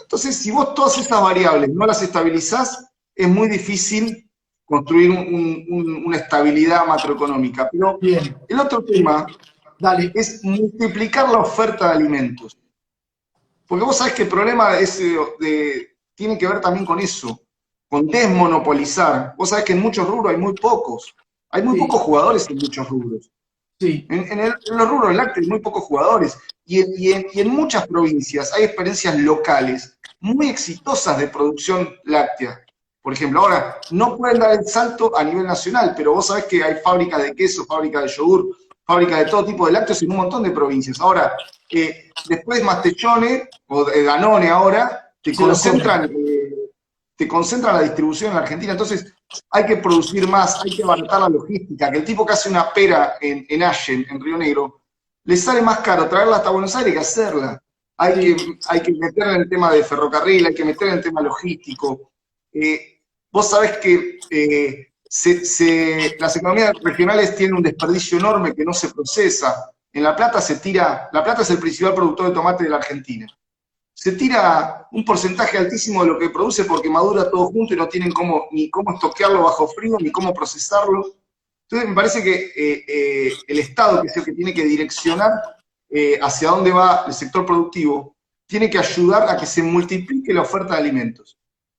Entonces, si vos todas esas variables no las estabilizás, es muy difícil construir una estabilidad macroeconómica. Pero bien, el otro tema es multiplicar la oferta de alimentos. Porque vos sabés que el problema tiene que ver también con eso, con desmonopolizar. Vos sabés que en muchos rubros hay muy pocos. Hay muy pocos jugadores en muchos rubros. Sí. En los rubros lácteos hay muy pocos jugadores. Y en muchas provincias hay experiencias locales muy exitosas de producción láctea. Por ejemplo, ahora no pueden dar el salto a nivel nacional, pero vos sabés que hay fábricas de queso, fábricas de yogur, fábrica de todo tipo de lácteos en un montón de provincias. Ahora, después Mastellone, o Danone ahora, te concentran la distribución en la Argentina. Entonces, hay que producir más, hay que abaratar la logística, que el tipo que hace una pera en Allen, en Río Negro, le sale más caro traerla hasta Buenos Aires que hacerla. Hay que meterla en el tema de ferrocarril, hay que meterla en el tema logístico. Vos sabés que las economías regionales tienen un desperdicio enorme que no se procesa. En La Plata La Plata es el principal productor de tomate de la Argentina. Se tira un porcentaje altísimo de lo que produce porque madura todo junto y no tienen ni cómo estoquearlo bajo frío, ni cómo procesarlo. Entonces me parece que el Estado, que es el que tiene que direccionar hacia dónde va el sector productivo, tiene que ayudar a que se multiplique la oferta de alimentos.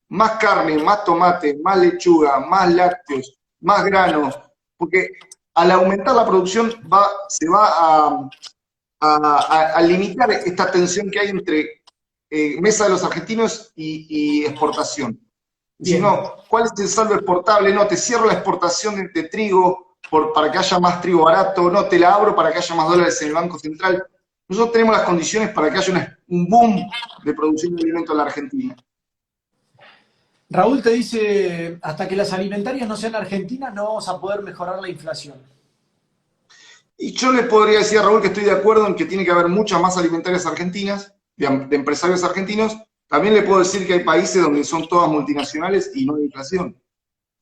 Más carne, más tomate, más lechuga, más lácteos, más granos, porque al aumentar la producción se va a limitar esta tensión que hay entre mesa de los argentinos y exportación. Si no, ¿cuál es el saldo exportable? No, te cierro la exportación de trigo para que haya más trigo barato, no, te la abro para que haya más dólares en el Banco Central. Nosotros tenemos las condiciones para que haya un boom de producción de alimentos en la Argentina. Raúl te dice, hasta que las alimentarias no sean argentinas, no vamos a poder mejorar la inflación. Y yo le podría decir a Raúl que estoy de acuerdo en que tiene que haber muchas más alimentarias argentinas, de empresarios argentinos. También le puedo decir que hay países donde son todas multinacionales y no hay inflación.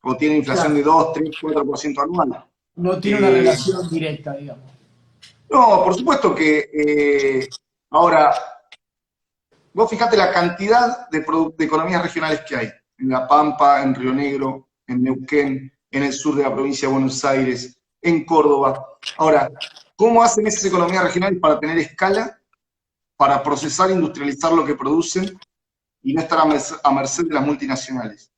O tienen inflación de 2, 3, 4% anual. No tiene una relación directa, digamos. No, por supuesto que ahora, vos fijate la cantidad de economías regionales que hay. En La Pampa, en Río Negro, en Neuquén, en el sur de la provincia de Buenos Aires, en Córdoba. Ahora, ¿cómo hacen esas economías regionales para tener escala, para procesar e industrializar lo que producen y no estar a merced de las multinacionales?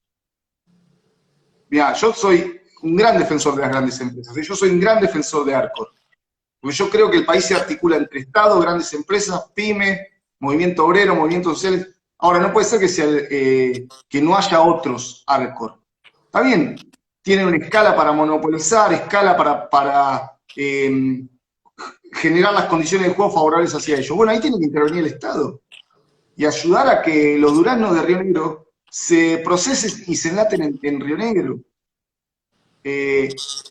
Mira, yo soy un gran defensor de las grandes empresas, yo soy un gran defensor de Arcor, porque yo creo que el país se articula entre Estado, grandes empresas, pyme, movimiento obrero, movimientos sociales. Ahora, no puede ser que no haya otros Arcor. Está bien, tienen una escala para monopolizar, escala para generar las condiciones de juego favorables hacia ellos. Bueno, ahí tiene que intervenir el Estado y ayudar a que los duraznos de Río Negro se procesen y se enlaten en Río Negro.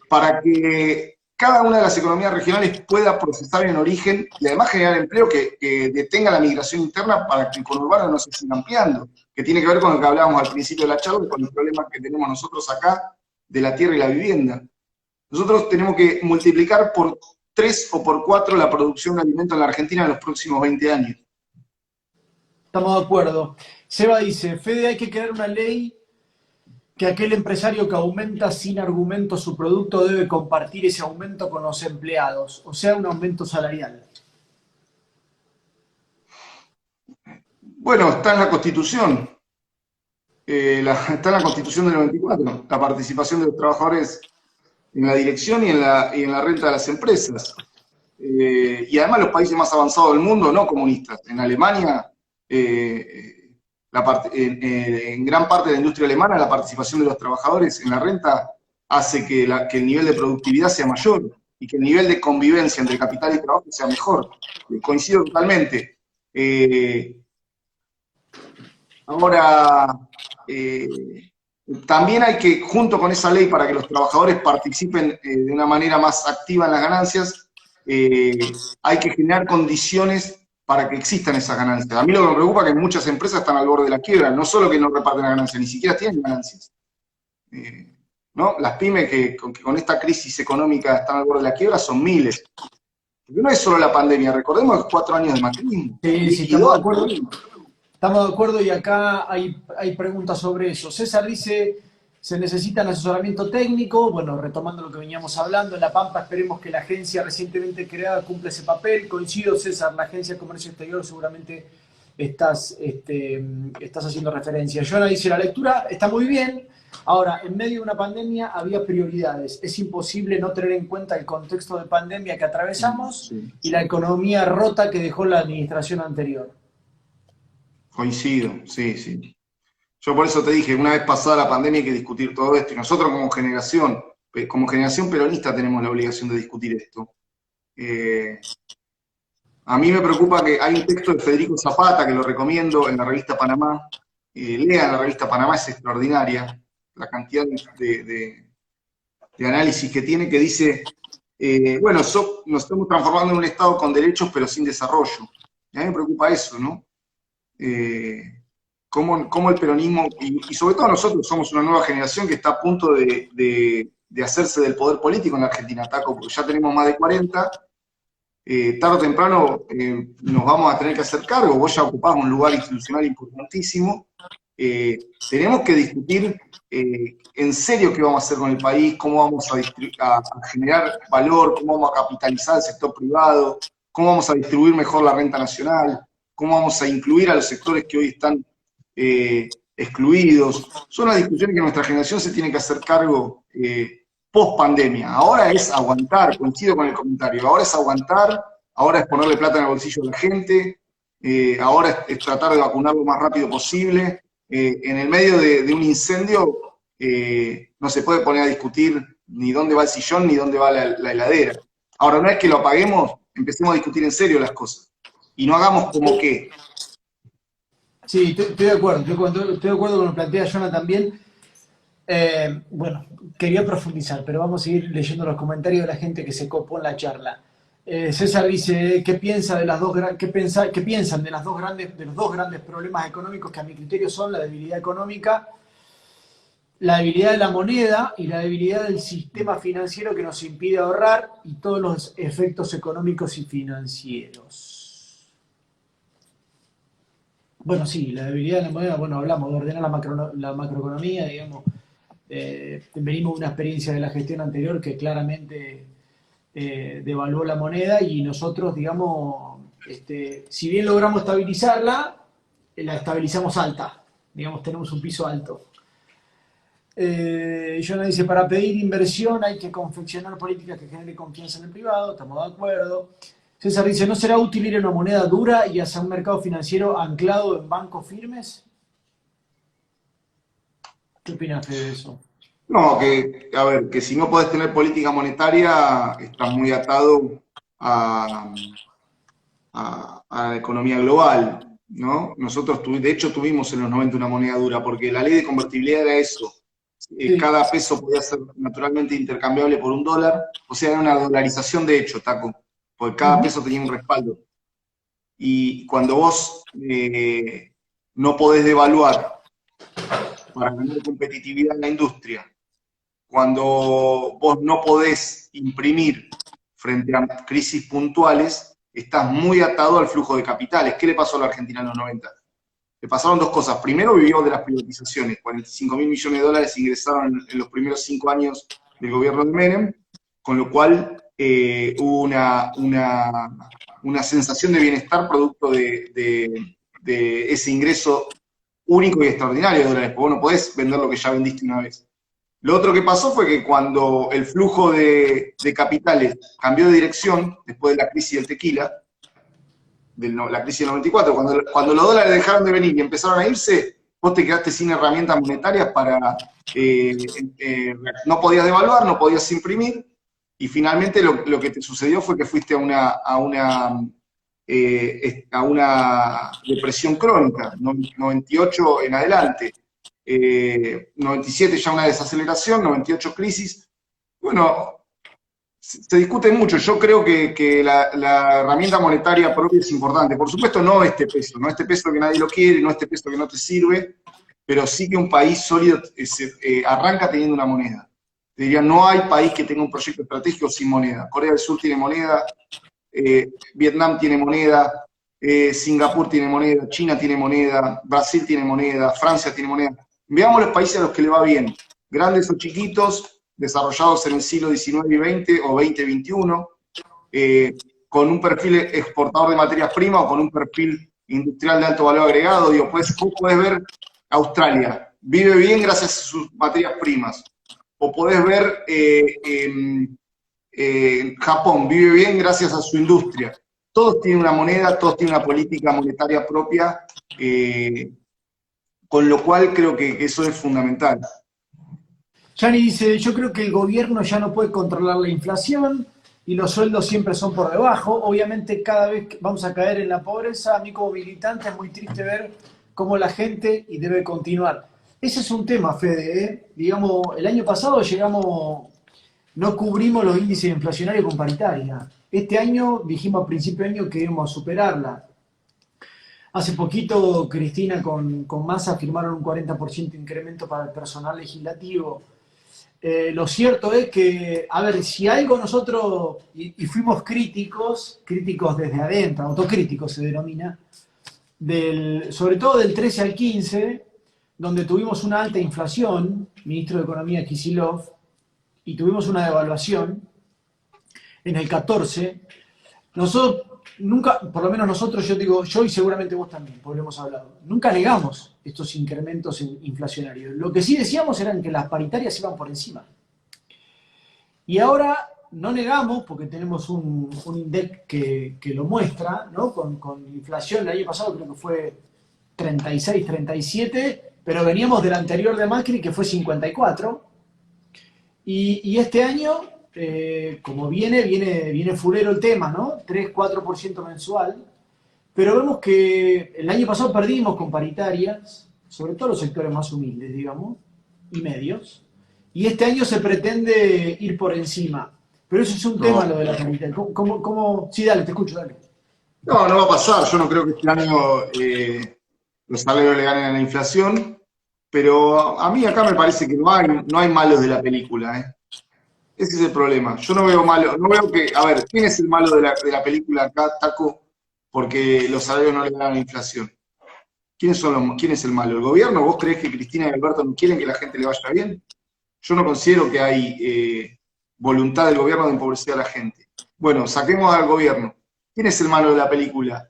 Para que cada una de las economías regionales pueda procesar en origen y además generar empleo que detenga la migración interna para que el conurbano no se siga ampliando, que tiene que ver con lo que hablábamos al principio de la charla, con el problema que tenemos nosotros acá de la tierra y la vivienda. Nosotros tenemos que multiplicar por 3 o por 4 la producción de alimentos en la Argentina en los próximos 20 años. Estamos de acuerdo. Seba dice, Fede, hay que crear una ley que aquel empresario que aumenta sin argumento su producto debe compartir ese aumento con los empleados, o sea, un aumento salarial. Bueno, está en la Constitución. Está en la Constitución del 94, la participación de los trabajadores en la dirección y en la renta de las empresas. Y además los países más avanzados del mundo, no comunistas. En Alemania, en gran parte de la industria alemana, la participación de los trabajadores en la renta hace que el nivel de productividad sea mayor y que el nivel de convivencia entre capital y trabajo sea mejor. Coincido totalmente. Ahora, también hay que, junto con esa ley, para que los trabajadores participen de una manera más activa en las ganancias, hay que generar condiciones para que existan esas ganancias. A mí lo que me preocupa es que muchas empresas están al borde de la quiebra, no solo que no reparten las ganancias, ni siquiera tienen ganancias. ¿No? Las pymes que con esta crisis económica están al borde de la quiebra son miles. Porque no es solo la pandemia, recordemos los 4 años de macrismo. Sí, estamos de acuerdo. Estamos de acuerdo y acá hay preguntas sobre eso. César dice, se necesita un asesoramiento técnico. Bueno, retomando lo que veníamos hablando, en La Pampa esperemos que la agencia recientemente creada cumpla ese papel. Coincido, César, la Agencia de Comercio Exterior seguramente estás haciendo referencia. Joana dice, la lectura está muy bien. Ahora, en medio de una pandemia había prioridades. Es imposible no tener en cuenta el contexto de pandemia que atravesamos y la economía rota que dejó la administración anterior. Coincido, sí. Yo por eso te dije, una vez pasada la pandemia hay que discutir todo esto, y nosotros como generación peronista tenemos la obligación de discutir esto. A mí me preocupa que hay un texto de Federico Zapata, que lo recomiendo, en la revista Panamá. Lean la revista Panamá, es extraordinaria la cantidad de análisis que tiene, que dice, bueno, nos estamos transformando en un Estado con derechos pero sin desarrollo. Y a mí me preocupa eso, ¿no? Cómo el peronismo, y sobre todo nosotros somos una nueva generación que está a punto de hacerse del poder político en la Argentina, Taco, porque ya tenemos más de 40, tarde o temprano nos vamos a tener que hacer cargo, vos ya ocupás un lugar institucional importantísimo, tenemos que discutir en serio qué vamos a hacer con el país, cómo vamos a generar valor, cómo vamos a capitalizar el sector privado, cómo vamos a distribuir mejor la renta nacional, cómo vamos a incluir a los sectores que hoy están excluidos. Son las discusiones que nuestra generación se tiene que hacer cargo post pandemia. Ahora es aguantar, coincido con el comentario, ahora es aguantar, ahora es ponerle plata en el bolsillo de la gente, ahora es tratar de vacunar lo más rápido posible. En el medio de un incendio no se puede poner a discutir ni dónde va el sillón ni dónde va la heladera. Ahora, una vez que lo apaguemos, empecemos a discutir en serio las cosas. Y no hagamos como que. Sí, estoy de acuerdo, estoy de acuerdo con lo que plantea Jonah también. Bueno, quería profundizar, pero vamos a seguir leyendo los comentarios de la gente que se copó en la charla. César dice, ¿qué piensan de los dos grandes problemas económicos que a mi criterio son la debilidad económica, la debilidad de la moneda y la debilidad del sistema financiero que nos impide ahorrar y todos los efectos económicos y financieros? Bueno, sí, la debilidad de la moneda, bueno, hablamos de ordenar la macroeconomía, digamos, venimos de una experiencia de la gestión anterior que claramente devaluó la moneda y nosotros, digamos, si bien logramos estabilizarla, la estabilizamos alta, digamos, tenemos un piso alto. Jonah dice, para pedir inversión hay que confeccionar políticas que generen confianza en el privado, estamos de acuerdo. César dice, ¿no será útil ir a una moneda dura y hacer un mercado financiero anclado en bancos firmes? ¿Qué opinas de eso? No, a ver, que si no podés tener política monetaria, estás muy atado a la economía global, ¿no? Nosotros, de hecho, tuvimos en los 90 una moneda dura, porque la ley de convertibilidad era eso. Sí. Cada peso podía ser naturalmente intercambiable por un dólar, o sea, era una dolarización de hecho, Taco, porque cada peso tenía un respaldo. Y cuando vos no podés devaluar para ganar competitividad en la industria, cuando vos no podés imprimir frente a crisis puntuales, estás muy atado al flujo de capitales. ¿Qué le pasó a la Argentina en los 90? Le pasaron dos cosas. Primero, vivió de las privatizaciones. 45.000 millones de dólares ingresaron en los primeros 5 años del gobierno de Menem, con lo cual hubo una sensación de bienestar producto de ese ingreso único y extraordinario de dólares, porque vos no podés vender lo que ya vendiste una vez. Lo otro que pasó fue que cuando el flujo de capitales cambió de dirección, después de la crisis del tequila, la crisis del 94, cuando los dólares dejaron de venir y empezaron a irse, vos te quedaste sin herramientas monetarias para... no podías devaluar, no podías imprimir, y finalmente lo que te sucedió fue que fuiste a una depresión crónica, 98 en adelante. 97 ya una desaceleración, 98 crisis. Bueno, se discute mucho. Yo creo que la herramienta monetaria propia es importante. Por supuesto, no este peso que nadie lo quiere, no este peso que no te sirve, pero sí que un país sólido arranca teniendo una moneda. Te diría, no hay país que tenga un proyecto estratégico sin moneda. Corea del Sur tiene moneda, Vietnam tiene moneda, Singapur tiene moneda, China tiene moneda, Brasil tiene moneda, Francia tiene moneda. Veamos los países a los que le va bien, grandes o chiquitos, desarrollados en el siglo XIX y XX o XX y XXI, con un perfil exportador de materias primas o con un perfil industrial de alto valor agregado. Digo, pues, vos podés ver Australia, vive bien gracias a sus materias primas. O podés ver Japón, vive bien gracias a su industria. Todos tienen una moneda, todos tienen una política monetaria propia, con lo cual creo que eso es fundamental. Yani dice, yo creo que el gobierno ya no puede controlar la inflación, y los sueldos siempre son por debajo. Obviamente cada vez que vamos a caer en la pobreza, a mí como militante es muy triste ver cómo la gente, y debe continuar. Ese es un tema, Fede, ¿eh? Digamos, el año pasado no cubrimos los índices inflacionarios con paritaria. Este año dijimos a principio de año que íbamos a superarla. Hace poquito Cristina con Massa firmaron un 40% incremento para el personal legislativo. Lo cierto es que, a ver, si algo nosotros, y fuimos críticos desde adentro, autocríticos se denomina, sobre todo del 13 al 15, donde tuvimos una alta inflación, ministro de Economía Kicillof, y tuvimos una devaluación en el 14, nosotros nunca, por lo menos nosotros, yo digo, yo y seguramente vos también, porque lo hemos hablado, nunca negamos estos incrementos inflacionarios. Lo que sí decíamos eran que las paritarias iban por encima. Y ahora no negamos, porque tenemos un INDEC que lo muestra, ¿no? Con inflación el año pasado creo que fue 36, 37, pero veníamos del anterior de Macri que fue 54. Y este año, como viene fulero el tema, ¿no? 3, 4% mensual, pero vemos que el año pasado perdimos con paritarias, sobre todo los sectores más humildes, digamos, y medios, y este año se pretende ir por encima. Pero eso es un tema, lo de la paritaria. Sí, dale, te escucho, dale. No, no va a pasar. Yo no creo que este año los salarios le ganen a la inflación, pero a mí acá me parece que no hay malos de la película, ¿eh? Ese es el problema. Yo no veo malo, no veo que, a ver, ¿quién es el malo de la película acá, Taco? Porque los salarios no le ganan a la inflación. ¿Quién es el malo? ¿El gobierno? ¿Vos creés que Cristina y Alberto no quieren que la gente le vaya bien? Yo no considero que hay voluntad del gobierno de empobrecer a la gente. Bueno, saquemos al gobierno. ¿Quién es el malo de la película?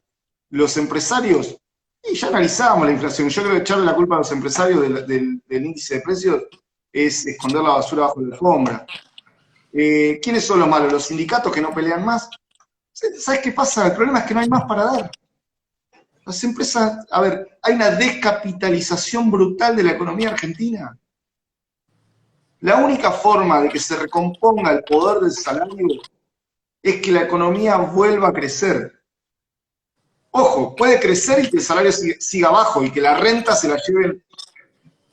¿Los empresarios? Y ya analizábamos la inflación. Yo creo que echarle la culpa a los empresarios del índice de precios es esconder la basura bajo la alfombra. ¿Quiénes son los malos? ¿Los sindicatos que no pelean más? ¿Sabes qué pasa? El problema es que no hay más para dar. Las empresas, a ver, hay una descapitalización brutal de la economía argentina. La única forma de que se recomponga el poder del salario es que la economía vuelva a crecer. Ojo, puede crecer y que el salario siga bajo y que la renta se la lleven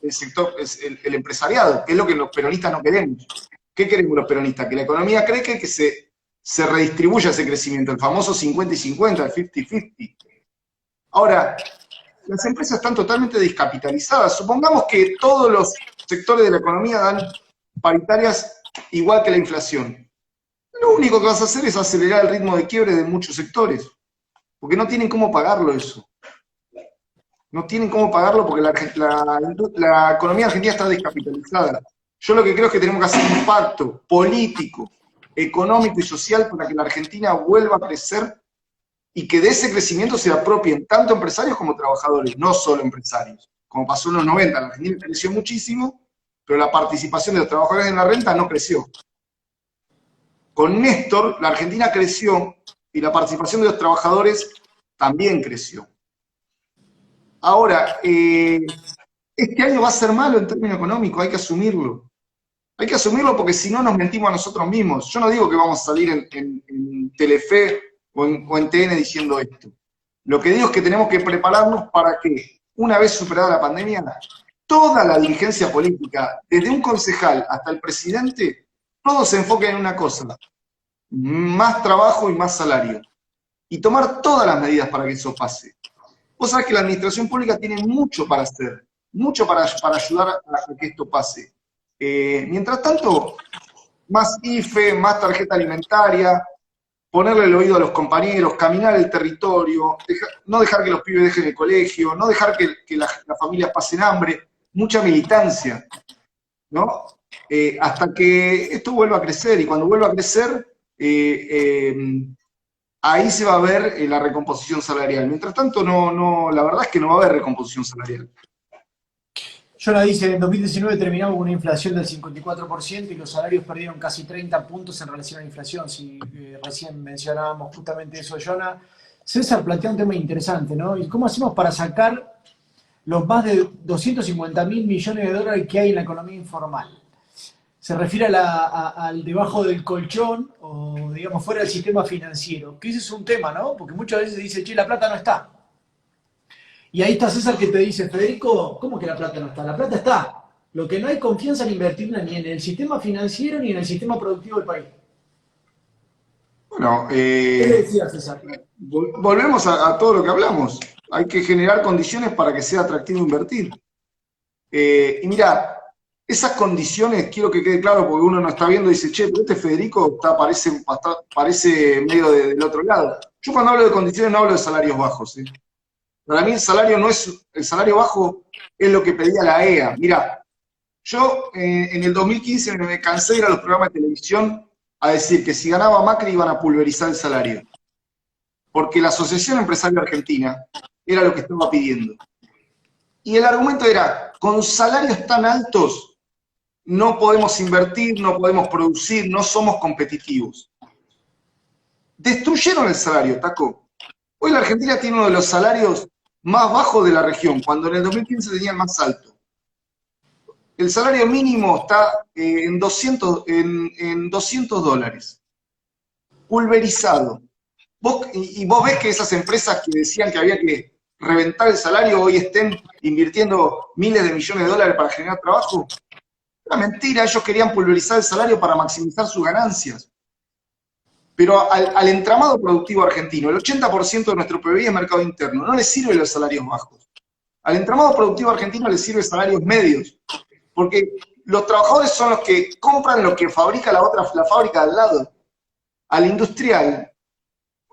el sector, el empresariado, que es lo que los peronistas no queremos. ¿Qué queremos los peronistas? Que la economía crezca y que se redistribuya ese crecimiento, el famoso 50 y 50, el 50-50. Ahora, las empresas están totalmente descapitalizadas. Supongamos que todos los sectores de la economía dan paritarias igual que la inflación. Lo único que vas a hacer es acelerar el ritmo de quiebre de muchos sectores, porque no tienen cómo pagarlo eso. No tienen cómo pagarlo porque la economía argentina está descapitalizada. Yo lo que creo es que tenemos que hacer un pacto político, económico y social para que la Argentina vuelva a crecer y que de ese crecimiento se apropien tanto empresarios como trabajadores, no solo empresarios. Como pasó en los 90, la Argentina creció muchísimo, pero la participación de los trabajadores en la renta no creció. Con Néstor, la Argentina creció y la participación de los trabajadores también creció. Ahora, este año va a ser malo en términos económicos, hay que asumirlo. Hay que asumirlo porque si no nos mentimos a nosotros mismos. Yo no digo que vamos a salir en Telefe o en TN diciendo esto. Lo que digo es que tenemos que prepararnos para que, una vez superada la pandemia, toda la dirigencia política, desde un concejal hasta el presidente, todos se enfoquen en una cosa: más trabajo y más salario. Y tomar todas las medidas para que eso pase. Vos sabés que la administración pública tiene mucho para hacer, mucho para ayudar a que esto pase. Mientras tanto, más IFE, más tarjeta alimentaria, ponerle el oído a los compañeros, caminar el territorio, no dejar que los pibes dejen el colegio, no dejar que las familias pasen hambre, mucha militancia, ¿no? Hasta que esto vuelva a crecer, y cuando vuelva a crecer, ahí se va a ver la recomposición salarial. Mientras tanto, la verdad es que no va a haber recomposición salarial. Jonah dice, en 2019 terminamos con una inflación del 54% y los salarios perdieron casi 30 puntos en relación a la inflación. Si recién mencionábamos justamente eso, Jonah. César plantea un tema interesante, ¿no? ¿Y cómo hacemos para sacar los más de 250.000 millones de dólares que hay en la economía informal? se refiere al debajo del colchón o, digamos, fuera del sistema financiero. Que ese es un tema, ¿no? Porque muchas veces se dice, che, la plata no está. Y ahí está César que te dice, Federico, ¿cómo que la plata no está? La plata está. Lo que no hay confianza en invertirla ni en el sistema financiero ni en el sistema productivo del país. Bueno, ¿Qué le decía César? volvemos a todo lo que hablamos. Hay que generar condiciones para que sea atractivo invertir. Y mira, esas condiciones, quiero que quede claro, porque uno no está viendo y dice, che, pero este Federico parece medio del otro lado. Yo cuando hablo de condiciones no hablo de salarios bajos. Para mí el salario bajo es lo que pedía la EA. Mira, yo en el 2015 me cansé de ir a los programas de televisión a decir que si ganaba Macri iban a pulverizar el salario. Porque la Asociación Empresaria Argentina era lo que estaba pidiendo. Y el argumento era, con salarios tan altos no podemos invertir, no podemos producir, no somos competitivos. Destruyeron el salario, Taco. Hoy la Argentina tiene uno de los salarios más bajos de la región, cuando en el 2015 tenía el más alto. El salario mínimo está en 200 dólares. Pulverizado. Y vos ves que esas empresas que decían que había que reventar el salario hoy estén invirtiendo miles de millones de dólares para generar trabajo. Era mentira, ellos querían pulverizar el salario para maximizar sus ganancias. Pero al entramado productivo argentino, el 80% de nuestro PBI es mercado interno, no le sirven los salarios bajos. Al entramado productivo argentino le sirven salarios medios, porque los trabajadores son los que compran lo que fabrica la fábrica de al lado. Al industrial,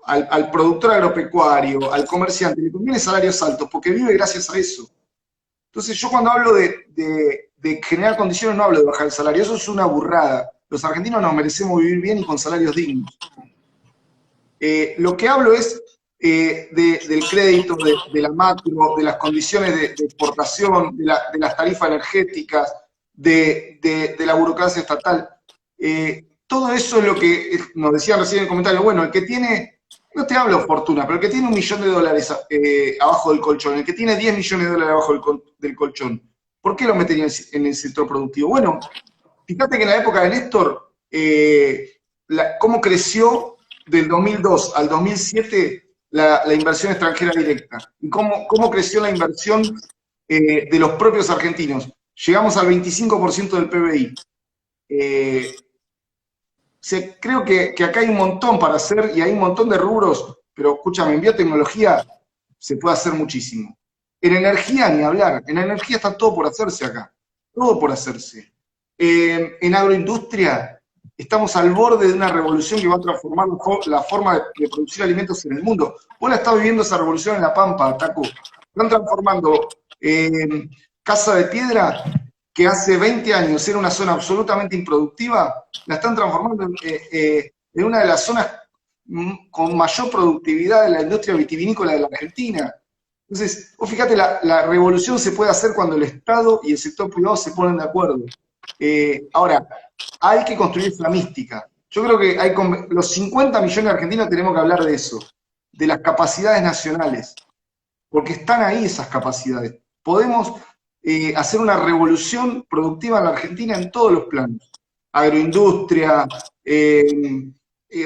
al productor agropecuario, al comerciante, le conviene salarios altos, porque vive gracias a eso. Entonces yo cuando hablo de generar condiciones no hablo de bajar el salario, eso es una burrada. Los argentinos nos merecemos vivir bien y con salarios dignos. Lo que hablo es del crédito, de la macro, de las condiciones de exportación, de las tarifas energéticas, de la burocracia estatal. Todo eso es lo que nos decían recién en el comentario. Bueno, el que tiene, no te hablo fortuna, pero el que tiene $1 millón abajo del colchón, el que tiene 10 millones de dólares abajo del colchón, ¿por qué lo meterían en el sector productivo? Bueno, fíjate que en la época de Néstor, cómo creció del 2002 al 2007 la inversión extranjera directa, y cómo creció la inversión de los propios argentinos. Llegamos al 25% del PBI. Creo que acá hay un montón para hacer y hay un montón de rubros, pero escúchame, en biotecnología se puede hacer muchísimo. En energía ni hablar, en energía está todo por hacerse acá, todo por hacerse. En agroindustria estamos al borde de una revolución que va a transformar la forma de producir alimentos en el mundo. Vos la estás viviendo esa revolución en La Pampa, Taco. Están transformando Casa de Piedra, que hace 20 años era una zona absolutamente improductiva, la están transformando en una de las zonas con mayor productividad de la industria vitivinícola de la Argentina. Entonces, vos fíjate, la revolución se puede hacer cuando el Estado y el sector privado se ponen de acuerdo. Ahora, hay que construir esa mística. Yo creo que los 50 millones de argentinos tenemos que hablar de eso, de las capacidades nacionales, porque están ahí esas capacidades. Podemos hacer una revolución productiva en la Argentina en todos los planos. Agroindustria,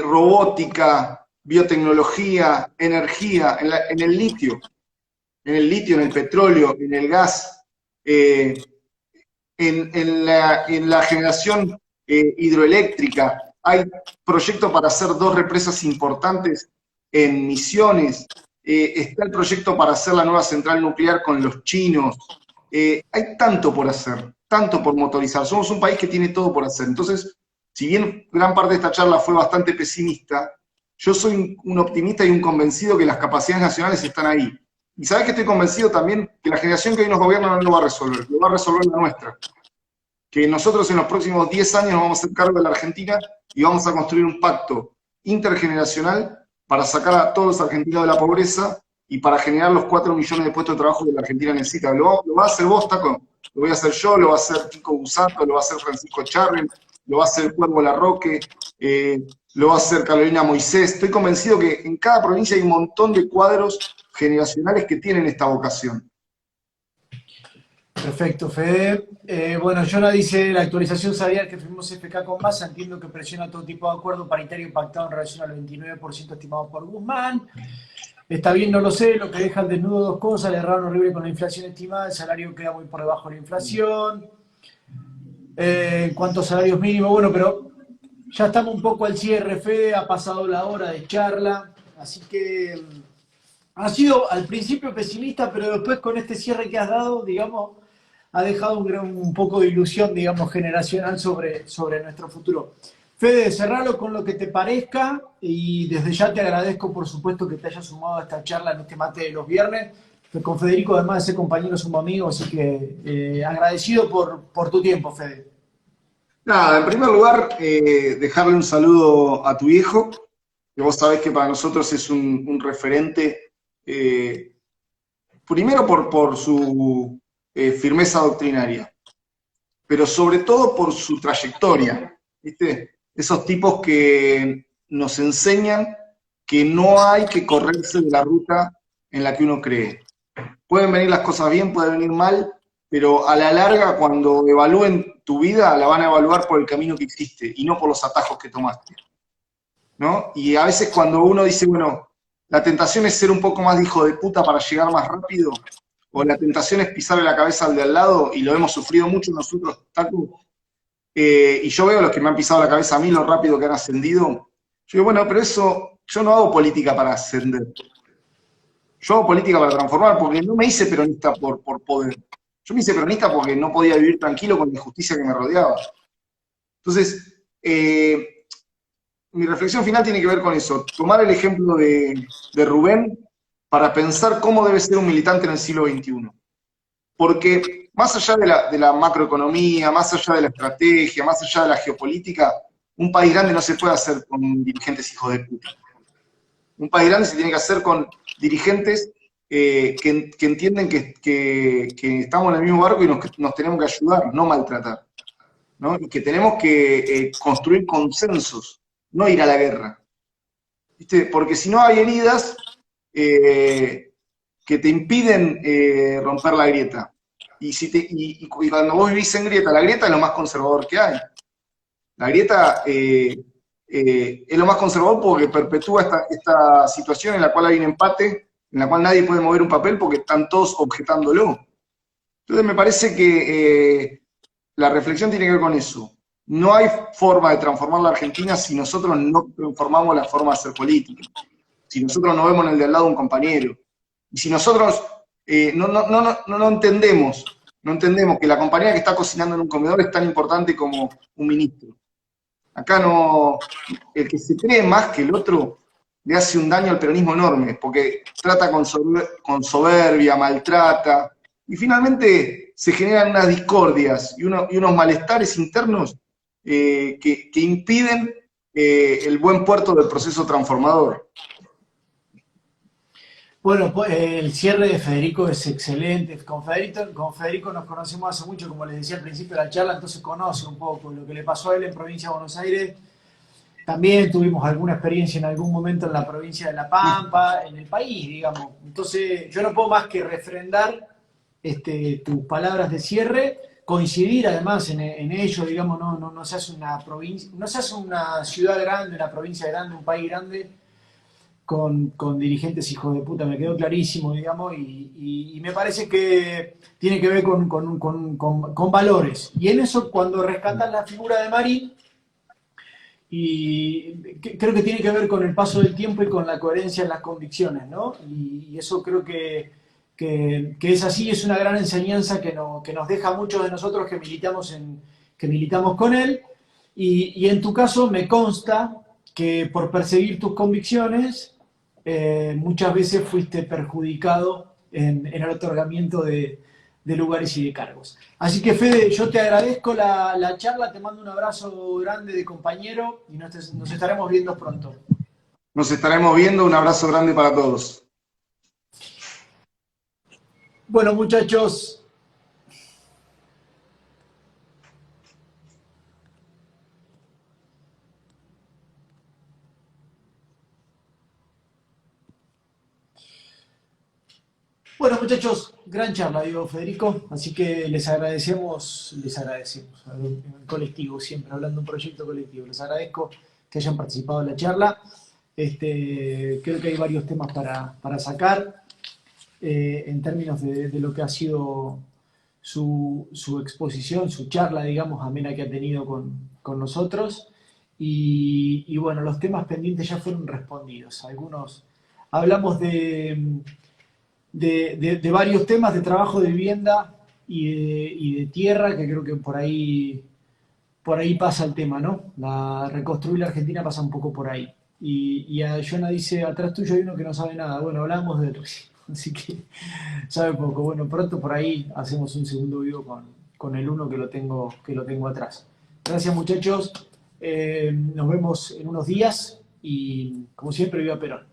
robótica, biotecnología, energía, en el litio, en el petróleo, en el gas, en la generación hidroeléctrica. Hay proyectos para hacer 2 represas importantes en Misiones. Está el proyecto para hacer la nueva central nuclear con los chinos. Hay tanto por hacer, tanto por motorizar. Somos un país que tiene todo por hacer. Entonces, si bien gran parte de esta charla fue bastante pesimista, yo soy un optimista y un convencido que las capacidades nacionales están ahí. Y sabés que estoy convencido también que la generación que hoy nos gobierna no lo va a resolver, lo va a resolver la nuestra. Que nosotros en los próximos 10 años nos vamos a hacer cargo de la Argentina y vamos a construir un pacto intergeneracional para sacar a todos los argentinos de la pobreza y para generar los 4 millones de puestos de trabajo que la Argentina necesita. Lo va a hacer vos, Taco, lo voy a hacer yo, lo va a hacer Kiko Busato, lo va a hacer Francisco Charren, lo va a hacer Cuervo Larroque, lo va a hacer Carolina Moisés. Estoy convencido que en cada provincia hay un montón de cuadros generacionales que tienen esta vocación. Perfecto, Fede. Bueno, Jonah dice, la actualización salarial que firmó CFK con Massa, entiendo que presiona todo tipo de acuerdo paritario pactado en relación al 29% estimado por Guzmán. Está bien, no lo sé, lo que deja al desnudo dos cosas, el error horrible con la inflación estimada, el salario queda muy por debajo de la inflación. En cuanto a salarios mínimos, bueno, pero ya estamos un poco al cierre, Fede, ha pasado la hora de charla, así que ha sido al principio pesimista, pero después con este cierre que has dado, digamos, ha dejado un poco de ilusión, digamos, generacional sobre nuestro futuro. Fede, cerralo con lo que te parezca y desde ya te agradezco, por supuesto, que te hayas sumado a esta charla en este mate de los viernes. Que con Federico, además de ser compañero, somos amigos, así que agradecido por tu tiempo, Fede. Nada, en primer lugar, dejarle un saludo a tu viejo, que vos sabés que para nosotros es un referente, primero por su firmeza doctrinaria, pero sobre todo por su trayectoria, ¿viste? Esos tipos que nos enseñan que no hay que correrse de la ruta en la que uno cree. Pueden venir las cosas bien, pueden venir mal, pero a la larga, cuando evalúen tu vida, la van a evaluar por el camino que hiciste y no por los atajos que tomaste, ¿no? Y a veces cuando uno dice, bueno, la tentación es ser un poco más de hijo de puta para llegar más rápido, o la tentación es pisarle la cabeza al de al lado, y lo hemos sufrido mucho nosotros, Taku, y yo veo a los que me han pisado la cabeza a mí, lo rápido que han ascendido. Yo digo, bueno, pero eso, yo no hago política para ascender. Yo hago política para transformar, porque no me hice peronista por poder. Yo me hice peronista porque no podía vivir tranquilo con la injusticia que me rodeaba. Entonces, mi reflexión final tiene que ver con eso. Tomar el ejemplo de Rubén para pensar cómo debe ser un militante en el siglo XXI. Porque más allá de la macroeconomía, más allá de la estrategia, más allá de la geopolítica, un país grande no se puede hacer con dirigentes hijos de puta. Un país grande se tiene que hacer con dirigentes que entienden que estamos en el mismo barco y nos tenemos que ayudar, no maltratar, ¿no? Y que tenemos que construir consensos, no ir a la guerra. ¿Viste? Porque si no hay heridas que te impiden romper la grieta. Y cuando vos vivís en grieta, la grieta es lo más conservador que hay. La grieta es lo más conservador porque perpetúa esta situación en la cual hay un empate, en la cual nadie puede mover un papel porque están todos objetándolo. Entonces me parece que la reflexión tiene que ver con eso. No hay forma de transformar la Argentina si nosotros no transformamos la forma de hacer política, si nosotros no vemos en el de al lado un compañero, y si nosotros no entendemos, no entendemos que la compañera que está cocinando en un comedor es tan importante como un ministro. Acá no, el que se cree más que el otro le hace un daño al peronismo enorme, porque trata con soberbia, maltrata, y finalmente se generan unas discordias y unos malestares internos que impiden el buen puerto del proceso transformador. Bueno, pues, el cierre de Federico es excelente. Con Federico nos conocemos hace mucho, como les decía al principio de la charla, entonces conoce un poco lo que le pasó a él en provincia de Buenos Aires. También tuvimos alguna experiencia en algún momento en la provincia de La Pampa, en el país, digamos. Entonces, yo no puedo más que refrendar tus palabras de cierre, coincidir además en ello, digamos, no se hace una provincia, no se hace una ciudad grande, una provincia grande, un país grande con dirigentes hijos de puta, me quedó clarísimo, digamos, y me parece que tiene que ver con valores. Y en eso, cuando rescatan la figura de Marín, creo que tiene que ver con el paso del tiempo y con la coherencia en las convicciones, ¿no? Y eso creo que es así, es una gran enseñanza que nos deja a muchos de nosotros que militamos con él. Y en tu caso me consta que por perseguir tus convicciones muchas veces fuiste perjudicado en el otorgamiento de lugares y de cargos. Así que Fede, yo te agradezco la charla, te mando un abrazo grande de compañero y nos estaremos viendo pronto. Nos estaremos viendo, un abrazo grande para todos. Bueno, muchachos, Bueno, muchachos, gran charla, digo Federico, así que les agradecemos, en colectivo, siempre hablando de un proyecto colectivo, les agradezco que hayan participado en la charla. Creo que hay varios temas para sacar en términos de lo que ha sido su exposición, su charla, digamos, amena que ha tenido con nosotros. Y bueno, los temas pendientes ya fueron respondidos. Algunos hablamos de varios temas de trabajo de vivienda y de tierra, que creo que por ahí pasa el tema, ¿no? Reconstruir la Argentina pasa un poco por ahí. Y a Jonah dice, atrás tuyo hay uno que no sabe nada. Bueno, hablamos de él, así que sabe poco. Bueno, pronto por ahí hacemos un segundo video con el uno que lo tengo atrás. Gracias, muchachos. Nos vemos en unos días y, como siempre, viva Perón.